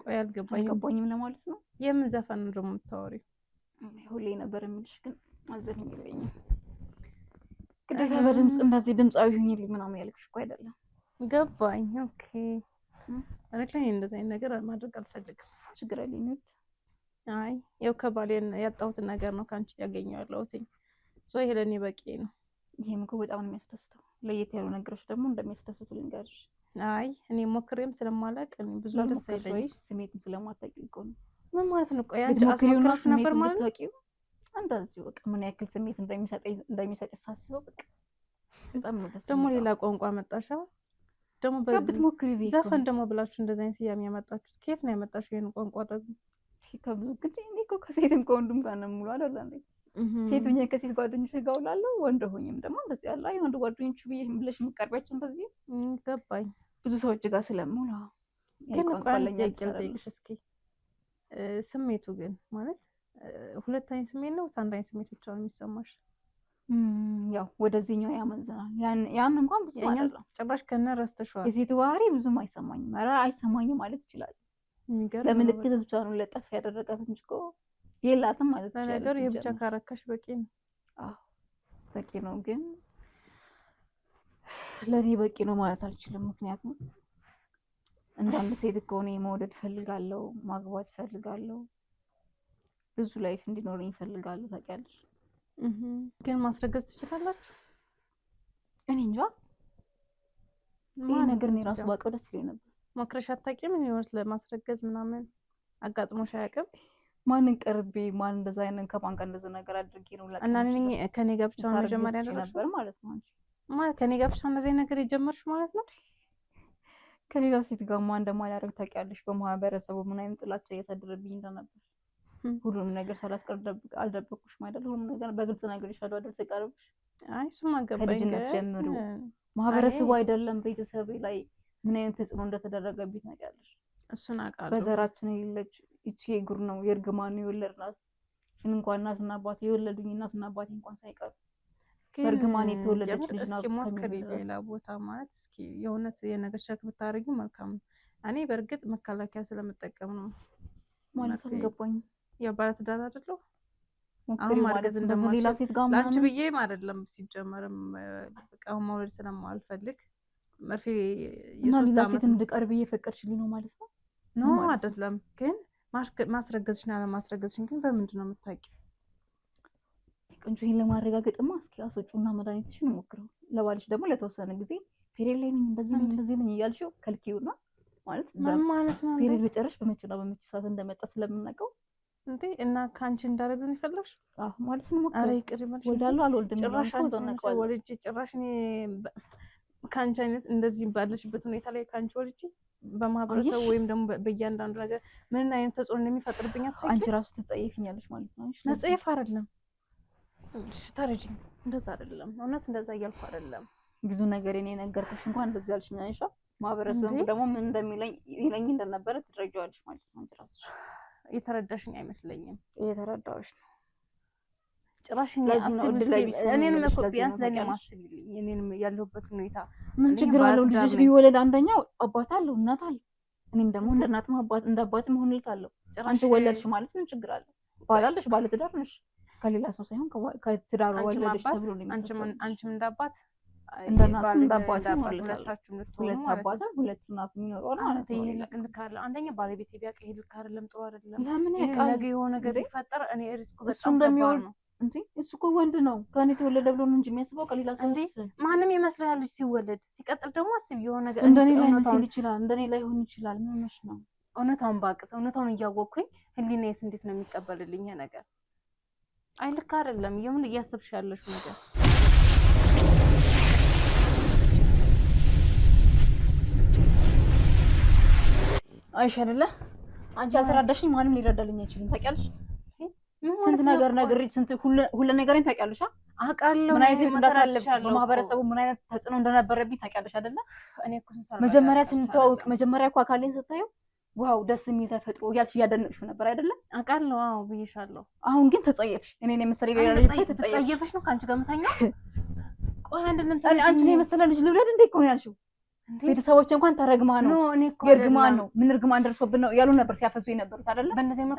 S2: ቆይ አልገባኝም ለማለት ነው። የምን ዘፈን ነው ደግሞ የምታወሪው?
S1: ሁሌ ነበር የምልሽ ግን አዘፍኝልኝ ግዴታ በድምጽ እንደዚህ ድምጻዊ ሁኚልኝ ምናምን ያልኩሽ እኮ አይደለም።
S2: ገባኝ። ኦኬ አረክለኝ እንደዛ አይነት ነገር ማድረግ አልፈልግም።
S1: ችግር የለኝም።
S2: አይ ያው ከባሌን ያጣሁትን ነገር ነው ካንቺ ያገኘው ያለሁት ሶ ይሄ ለኔ በቂ ነው።
S1: ይሄም እኮ በጣም ነው የሚያስደስተው። ለየት ያሉ ነገሮች ደግሞ እንደሚያስደስቱ ልንገርሽ።
S2: አይ እኔ ሞክሬም ስለማላውቅ እኔ ብዙ ደስ አይለኝም።
S1: ስሜቱን ስለማታውቂ እኮ ነው።
S2: ምን ማለት ነው? ቆይ አንቺ አስሞክረሽ ነበር ማለት ነው?
S1: እንደዚህ በቃ ምን ያክል ስሜት እንደሚሰጥ ሳስበው በቃ በጣም ነው ደስ
S2: ደግሞ ሌላ ቋንቋ መጣሻ ደግሞ
S1: ብትሞክሪ ቤት
S2: ዘፈን ደግሞ ብላችሁ እንደዛ አይነት ስያሜ ያመጣችሁት ከየት ነው ያመጣችሁ ይሄን ቋንቋ ደግሞ?
S1: ከብዙ ግን እኔ እኮ ከሴትም ከወንድም ጋር ነው የምውለው አይደል እንዴ? ሴት ሆኜ ከሴት ጓደኞች ጋር እውላለሁ፣ ወንድ ሆኜም ደግሞ እንደዚህ ያለ የወንድ ጓደኞች ብለሽ የምትቀርቢያቸው በዚህ
S2: ገባኝ።
S1: ብዙ ሰዎች ጋር ስለምውል
S2: ግን ቋንቋለኛ ይቀልጥልሽ እስኪ ስሜቱ ግን ማለት ሁለት አይነት ስሜት ነው አንድ አይነት ስሜት ብቻ ነው የሚሰማሽ?
S1: ያው ወደዚህኛው ያመዝናል። ያን እንኳን ብዙ አይደለም።
S2: ጭራሽ ከነ ረስተሽዋል።
S1: የሴት ባህሪ ብዙም አይሰማኝም። ኧረ አይሰማኝም ማለት ይችላል። ለምልክት ብቻ ነው ለጠፍ ያደረጋት እንጂ እኮ የላትም ማለት ይችላል።
S2: ነገር የብቻ ካረካሽ በቂ ነው።
S1: አዎ በቂ ነው። ግን ለኔ በቂ ነው ማለት አልችልም። ምክንያቱም እንዳንድ ሴት እኮ ነው መውደድ ፈልጋለሁ፣ ማግባት ፈልጋለሁ፣ ብዙ ላይፍ እንዲኖረኝ ፈልጋለሁ። ታውቂያለሽ?
S2: ግን ማስረገዝ ትችላላችሁ?
S1: እኔ እንጃ። ይሄ ነገር ነው ራሱ ባውቀው ደስ ይለኝ ነበር።
S2: ሞክረሽ አታውቂም? ነው ለማስረገዝ ምናምን አጋጥሞሽ አያውቅም?
S1: ማንን ቀርቤ ማን እንደዛ አይነት ከማን ጋር እንደዛ ነገር አድርጌ ነው ለካ
S2: እና እኔ ከኔ ጋር ብቻ ነው መጀመሪያ
S1: ነበር ማለት ነው።
S2: ማለት ከኔ ጋር ብቻ እንደዚህ ነገር የጀመርሽ ማለት ነው?
S1: ከሌላ ሴት ጋር ማን እንደማላደርግ ታውቂያለሽ? በማህበረሰቡ ምን አይነት ጥላቻ እያሳደረብኝ እንደነበር ሁሉም ነገር ሳላስቀር አልደበኩሽም አይደል? ሁሉም ነገር በግልጽ ነግሬሻለሁ አይደል? ስቀርብሽ
S2: አይ እሱማ ገባኝ።
S1: ከልጅነት ጀምሮ ማህበረሰቡ አይደለም ቤተሰቤ ላይ ምን አይነት ተጽዕኖ እንደተደረገብኝ ታውቂያለሽ?
S2: እሱን አውቃለሁ።
S1: በዘራችን የሌለች ይቺ የጉር ነው የእርግማን ነው የወለድናት። እንኳን እናትና አባቴ የወለዱኝ እናትና አባቴ እንኳን ሳይቀር በእርግማን የተወለደች ልጅ ናት።
S2: እስኪ ሞክሪ ሌላ ቦታ ማለት እስኪ የእውነት የነገር ቸክ ብታደርጊው መልካም ነው። እኔ በእርግጥ መከላከያ ስለምጠቀም ነው
S1: ማለት አልገባኝም።
S2: ያው ባለትዳር አይደለሁ አሁን ማርገዝ እንደማልችል ሌላ ሴት ጋር ላንቺ ብዬም አይደለም ሲጀመርም በቃ አሁን መውለድ ስለማልፈልግ መርፌ
S1: የሶስት አመት እንድቀርብ እየፈቀድሽልኝ ነው ማለት ነው?
S2: ነው አይደለም። ግን ማስረገዝሽና ለማስረገዝሽን ግን በምንድን ነው የምታውቂው?
S1: ቆንጆ ይሄን ለማረጋገጥማ እስኪ አስወጪውና መድኃኒትሽን ሞክረው። ለባልሽ ደግሞ ለተወሰነ ጊዜ ፔሪድ ላይ ነኝ እንደዚህ ነኝ እያልሽው ከልኪውና ማለት
S2: ምን ማለት ነው?
S1: ፔሪድ በጨረሽ በመቼና በመቼ ሰዓት እንደመጣ ስለምናውቀው
S2: እንዴ እና ካንቺ እንዳረግዝን ይፈልግሽ?
S1: አዎ ማለት ነው።
S2: አረ ይቅር ይመልሽ።
S1: ወልዳለሁ አልወልድም
S2: ጭራሽ ወልጄ ጭራሽ እኔ ካንቺ አይነት እንደዚህ ባለሽበት ሁኔታ ላይ ካንቺ ወልጄ በማህበረሰቡ ወይም ደግሞ በእያንዳንዱ ነገር ምን አይነት ተጽዕኖ እንደሚፈጥርብኝ
S1: አንቺ ራሱ ትጸየፊኛለሽ ማለት ነው።
S2: መጸየፍ አይደለም ታረጂኝ፣ እንደዛ አይደለም። እውነት እንደዛ እያልኩ አይደለም።
S1: ብዙ ነገር እኔ ነገርኩሽ እንኳን እንደዚህ አልሽኝ አይሻ። ማህበረሰቡ ደግሞ ምን እንደሚለኝ ይለኝ እንደነበረ ትረጃዋለሽ ማለት ነው። አንቺ ራስሽ
S2: የተረዳሽኝ አይመስለኝም።
S1: የተረዳሁሽ ነው
S2: ጭራሽ እኔንም እኮ ቢያንስ ለእኔ ማስብልኝ እኔንም ያለሁበት ሁኔታ
S1: ምን ችግር አለው? ልጅሽ ቢወለድ አንደኛው አባት አለው እናት አለው። እኔም ደግሞ እንደ እናትም አባት እንደ አባትም ሆንልታለሁ። አንቺ ወለድሽ ማለት ምን ችግር አለው? ባላለሽ ባለ ትዳር ነሽ። ከሌላ ሰው ሳይሆን ከትዳር ወለድሽ ተብሎ ነው የሚታሰበው።
S2: አንቺም እንደ አባት
S1: እንደ እናትም እንደ አባትም
S2: ሁለታችሁም
S1: ሁለት አባትም ሁለት እናትም ይኖረዋል ማለት ነው።
S2: ይሄ ልክ አይደለም። አንደኛ ባለቤቴ ቢያውቅ ይሄ ልክ አይደለም፣ ጥሩ አይደለም።
S1: ለምን ያውቃል?
S2: ነገ የሆነ ነገር ቢፈጠር እኔ ሪስኩ
S1: እሱ እንደሚወልድ እንዴ እሱ እኮ ወንድ ነው። ከኔ ተወለደ ብሎ ነው እንጂ የሚያስበው ከሌላ ሰው
S2: ማንም ይመስላል ልጅ ሲወለድ። ሲቀጥል ደግሞ አስቢ የሆነ ነገር
S1: እንደኔ ላይ መስል ይችላል፣ እንደኔ ላይ ሆን ይችላል። ምን ሆነሽ ነው?
S2: እውነታውን ባቅስ እውነታውን እያወቅኩኝ ህሊናዬስ እንዴት ነው የሚቀበልልኝ? ይሄ ነገር አይ ልክ አይደለም። የምን እያሰብሽ ያለሽ ነገር
S1: አይሽ አይደለ? አንቺ አልተረዳሽኝ፣ ማንም ሊረዳልኝ አይችልም። ታውቂያለሽ? ስንት ነገር ነግሬሽ ስንት ሁሉ ነገርን ታውቂያለሽ?
S2: አውቃለሁ።
S1: ምን አይነት ህይወት እንዳሳለፍ በማህበረሰቡ ምን አይነት ተጽዕኖ እንደነበረብኝ ታውቂያለሽ አይደለ?
S2: እኔ እኮ
S1: መጀመሪያ ስንተዋወቅ መጀመሪያ እኮ አካሌን ስታዩ ዋው ደስ የሚል ተፈጥሮ እያልሽ እያደነቅሽው ነበር አይደለ?
S2: አውቃለሁ። አዎ ብዬሻለሁ።
S1: አሁን ግን ተጸየፍሽ። እኔን የመሰለ
S2: ተጸየፍሽ ነው ከአንቺ ጋር የምተኛው? ቆይ
S1: አንቺ ነው የመሰለ ልጅ ልውለድ እንዴ እኮ ነው ያልሽው? ቤተሰቦች እንኳን ተረግማ ነው የርግማን ነው ምን እርግማን ደርሶብን ነው ያሉ ነበር ሲያፈዙ የነበሩት አይደለ?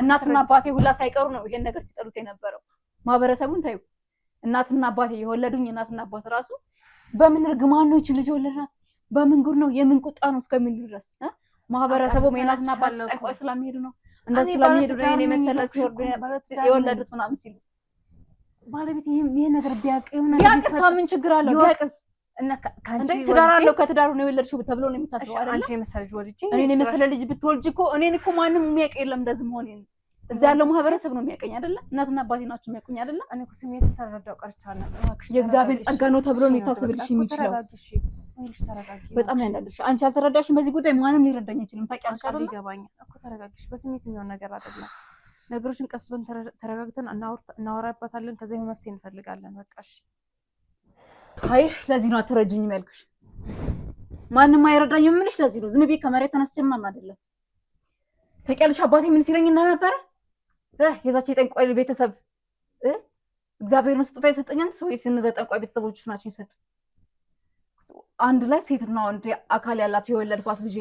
S1: እናትና አባቴ ሁላ ሳይቀሩ ነው ይሄን ነገር ሲጠሉት የነበረው። ማህበረሰቡን ታዩ። እናትና አባቴ የወለዱኝ እናትና አባት ራሱ በምን እርግማን ነው ይቺ ልጅ ወለድናት፣ በምን ጉድ ነው የምን ቁጣ ነው እስከሚሉ ድረስ ማህበረሰቡም የእናትና አባት ሳይቆይ ስለሚሄዱ ነው እንደሱ ስለሚሄዱ ነው የኔ መሰለ ሲወርዱ የወለዱት ምናምን ሲሉ
S2: ባለቤት ይሄ ነገር ቢያውቅ የሆነ
S1: ቢያቅስ ምን ችግር አለው? ቢያቅስ እና ካንቺ ትዳር አለው ከትዳሩ ነው የወለድሽው ተብሎ ነው የሚታሰበው አይደል?
S2: አንቺ የመሰለ ልጅ ወልጄ
S1: እኔ የመሰለ ልጅ ብትወልጂ እኮ እኔን እኮ ማንም የሚያውቅ የለም እንደዚህ መሆኔን። እዛ ያለው ማህበረሰብ ነው የሚያውቀኝ አይደለ? እናትና አባቴ ናቸው የሚያውቁኝ አይደለ?
S2: እኔ እኮ ስሜት ሳልረዳው ቀርቻለሁ።
S1: የእግዚአብሔር ጸጋ ነው ተብሎ ነው የታሰብልሽ የሚችለው። በጣም ያንዳልሽ አንቺ አልተረዳሽም። በዚህ ጉዳይ ማንም ሊረዳኝ አይችልም። ታውቂያለሽ አይደል?
S2: ይገባኛል እኮ ተረጋግሽ። በስሜት የሚሆን ነገር አይደለም። ነገሮችን ቀስ ብለን ተረጋግተን እናወራበታለን። ከዛ ይሄ መፍትሄ እንፈልጋለን። በቃ እሺ።
S1: አይሽ ለዚህ ነው አትረጅኝ መልክሽ። ማንም አይረዳኝም ምንሽ ለዚህ ነው። ዝም ብዬ ከመሬት ተነስቼ ምናምን አይደለም። ታውቂያለሽ አባቴ ምን ሲለኝ እንደነበረ የዛች የጠንቋይ ቤተሰብ እግዚአብሔር ነው ስጦታ የሰጠኛል ወይስ እነዚያ ጠንቋይ ቤተሰቦች ናቸው የሰጡ? አንድ ላይ ሴትና ወንድ አካል ያላት የወለድኳት ልጄ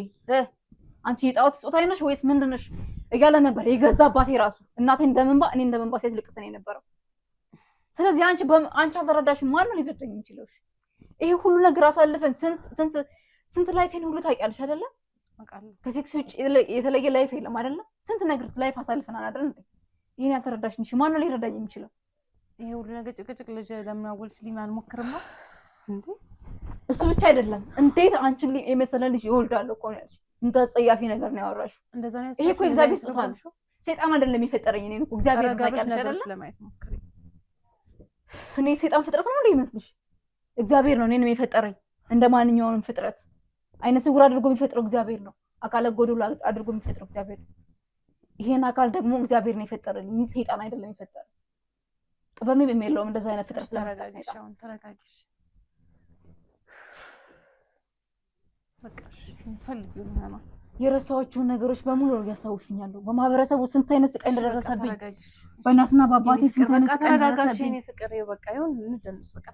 S1: አንቺ የጣዖት ስጦታ ነሽ ወይስ ምንድነሽ እያለ ነበር የገዛ አባቴ ራሱ። እናቴ እንደምንባ እኔ እንደምንባ ሲያስለቅስ ነው የነበረው። ስለዚህ አንቺ አልተረዳሽም። ማን ሊረዳኝ የሚችለው? ይሄ ሁሉ ነገር አሳልፈን ስንት ላይፌን ሁሉ ታውቂያለሽ አይደለ? ከሴክስ ውጭ የተለየ ላይፍ የለም አይደለ? ስንት ነገር ላይፍ አሳልፈናል አይደል? ይሄን ያልተረዳሽኝ ማን ሊረዳኝ የሚችለው?
S2: ይሄ ሁሉ ነገር ጭቅጭቅ ልጅ ለምን አወልችልኝ አልሞክርም ነው እንዴ?
S1: እሱ ብቻ አይደለም። እንዴት አንቺን የመሰለ ልጅ ይወልዳለሁ እኮ ነው ያልሽ። እንዳጸያፊ ነገር ነው ያወራሽው። እንደዛ ነው። ይሄ እኮ እግዚአብሔር ስጦታ ነው። ሰይጣን አይደለም የፈጠረኝ እኔን እኮ እግዚአብሔር ታውቂያለሽ አይደለ?
S2: ለማየት ሞክሪ።
S1: እኔ ሰይጣን ፍጥረት ነው እንዴ ይመስልሽ? እግዚአብሔር ነው እኔንም የፈጠረኝ እንደ ማንኛውም ፍጥረት። አይነ ስውር አድርጎ የሚፈጥረው እግዚአብሔር ነው። አካለ ጎዶሎ አድርጎ የሚፈጥረው እግዚአብሔር ነው። ይሄን አካል ደግሞ እግዚአብሔር ነው የፈጠረልኝ፣ ሰይጣን አይደለም የፈጠረኝ። ጥበብም የለውም እንደዛ አይነት ፍጥረት ለማድረግ።
S2: ተረጋጊሽ። በቃሽ ፈልጊው ነው
S1: የረሳኋቸውን ነገሮች በሙሉ ነው ያስታውሱኛል። በማህበረሰቡ ስንት አይነት ስቃይ እንደደረሰብኝ በእናትና በአባቴ ስንት አይነት ስቃይ እንደደረሰብኝ።
S2: ፍቅር በቃ ይሁን እንደንስ በቃ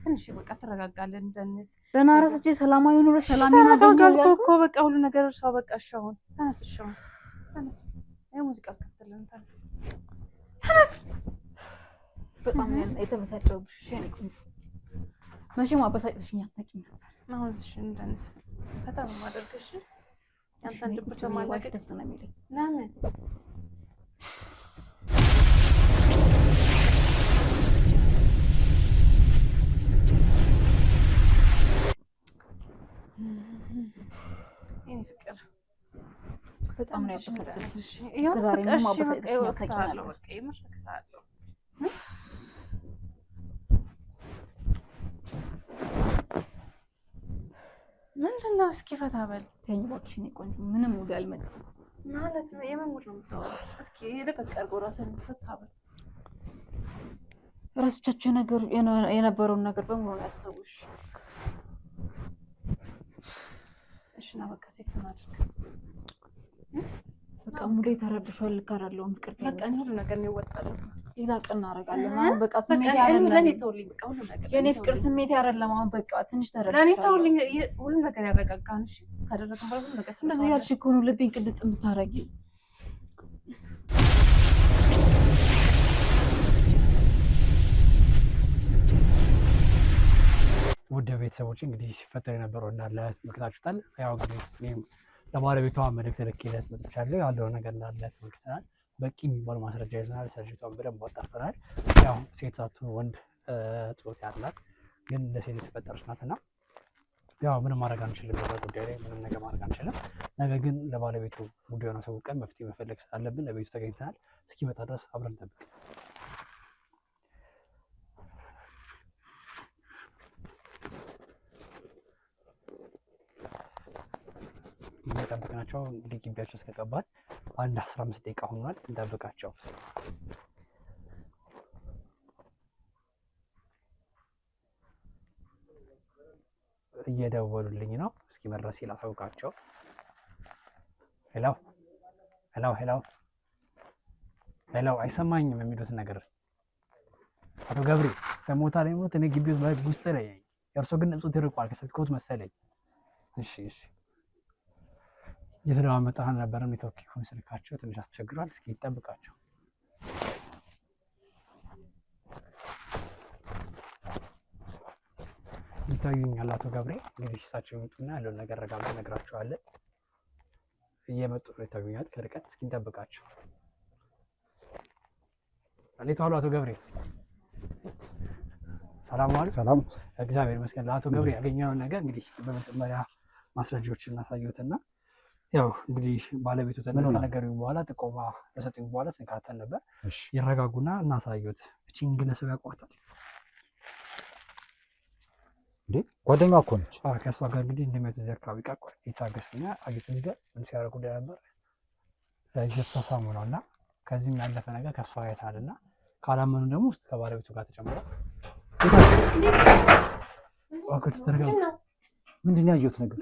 S2: ትንሽ በቃ ተረጋጋለን። እንደንስ
S1: ደህና ረስቼ ሰላማዊ ኑሮ ሰላም
S2: ተረጋጋልኩ እኮ በቃ ሁሉ ነገር እርሻው በቃ አሁን ተነስሽው ተነስ። ሙዚቃ ከፍተልን ተነስ።
S1: በጣም የተበሳጨሁብሽ እሺ። እኔ ቆንጆ መቼም አበሳጭተሽኝ አታውቂም ነበር።
S2: አሁን እሺ እንደንስ በጣም ማደርግሽ ያንተን ልብቻ ማላቀቅ
S1: ደስ ነው የሚለኝ።
S2: ለምን የኔ ፍቅር
S1: በጣም ነው ያበሳጨኝ።
S2: እሺ ይሄው
S1: ዛሬ
S2: በቃ
S1: ምን
S2: እሺ በቃ
S1: ማበሳጨኝ
S2: ይወቅሳለሁ። በቃ ይመርክሳለሁ። ምንድነው? እስኪ ፈታ በል
S1: ተኝ እባክሽ። እኔ ቆንጆ ምንም ሙድ አልመጣም
S2: ማለት ነው። የምን ሙድ ነው የምታወራው? እስኪ ለቀቅ አድርገው ራስህን ፈታ በል።
S1: ራስቻቸው ነገር የነበረውን ነገር በሙሉ ነው ያስታውሽ።
S2: እሺ ና በቃ ሴክስ እናድርግ።
S1: በቃ ሙዴ ተረብሿል። ልካራለሁ ፍቅር
S2: በቃ እኔ ሁሉ ነገር ነው ይወጣለሁ።
S1: ሌላ ቀን እናደርጋለን። አሁን በቃ ስሜት ያረለ
S2: ለኔ ተውልኝ። በቃ ሁሉ ነገር
S1: የኔ ፍቅር ስሜት ያረለም። አሁን በቃ ትንሽ ተረብሻለሁ።
S2: ለኔ ተውልኝ። ሁሉ ነገር ያረጋጋን። እሺ ካደረግን በኋላ ሁሉ ነገር
S1: እንደዚህ ያልሽ እኮ ነው ልቤን ቅልጥ የምታረጊው።
S4: ውድ ቤተሰቦች እንግዲህ ሲፈጠር የነበረው እንዳለ ተመልክታችሁታል። ያው እንግዲህ እኔም ለባለቤቷ መልዕክት ልኬለት መጥቻለሁ። ያለው ነገር እንዳለ ተመልክተናል። በቂ የሚባል ማስረጃ ይዘናል። ሰርጅቷን በደንብ አጣርተናል። ያው ሴት ሳትሆን ወንድ ጾታ ያላት ግን ለሴት የተፈጠረች ናትና ያው ምንም ማድረግ አንችልም። በጉዳይ ላይ ምንም ነገር ማድረግ አንችልም። ነገር ግን ለባለቤቱ ጉዳዩን አሳውቀን መፍትሄ መፈለግ ስላለብን ለቤቱ ተገኝተናል። እስኪመጣ ድረስ አብረን እንጠብቅ። እየጠበቅናቸው እንግዲህ ግቢያቸው እስከገባን አንድ 15 ደቂቃ ሆኗል። እንጠብቃቸው። እየደወሉልኝ ነው። እስኪ መድረስ ላሳውቃቸው። ሄሎ ሄሎ ሄሎ ሄሎ፣ አይሰማኝም የሚሉትን ነገር አቶ ገብሬ ሰሞታ ላይ ሞት እኔ ግቢ ውስጥ ላይ የእርሶ ግን ድምፁ ትርቋል ከስልክዎት መሰለኝ። እሺ እሺ እየተደማመጠ አልነበረም። ኔትወርክ ይሁን ስልካቸው ትንሽ አስቸግሯል። እስኪ ይጠብቃቸው። ይታዩኛል አቶ ገብሬ። እንግዲህ እሳቸው ይመጡና ያለውን ነገር ረጋ ብለን እነግራቸዋለን። እየመጡ ነው፣ ይታዩኛል ከርቀት። እስኪ እንጠብቃቸው። እንዴት ዋሉ አቶ ገብሬ? ሰላም ዋሉ?
S3: ሰላም
S4: እግዚአብሔር ይመስገን። ለአቶ ገብሬ ያገኘውን ነገር እንግዲህ በመጀመሪያ ማስረጃዎችን እናሳየዎትና ያው እንግዲህ ባለቤቱ ተነገሩኝ በኋላ ጥቆማ ተሰጡኝ በኋላ ስንካተል ነበር። ይረጋጉና እናሳየዎት። እቺን ግለሰብ ያውቋታል
S3: እንዴ? ጓደኛዋ እኮ ነች።
S4: ከእሷ ጋር እንግዲህ እንደሚያዩት እዚህ አካባቢ ቃቋል። ይታገሱኛ አጊት ነገር ምን ሲያደርጉ ነበር እየተሳሳሙ ነው። እና ከዚህም ያለፈ ነገር ከእሷ አይተናል። እና ካላመኑ ደግሞ ውስጥ ከባለቤቱ ጋር ተጨምሮ
S3: ምንድን ነው ያየሁት ነገር?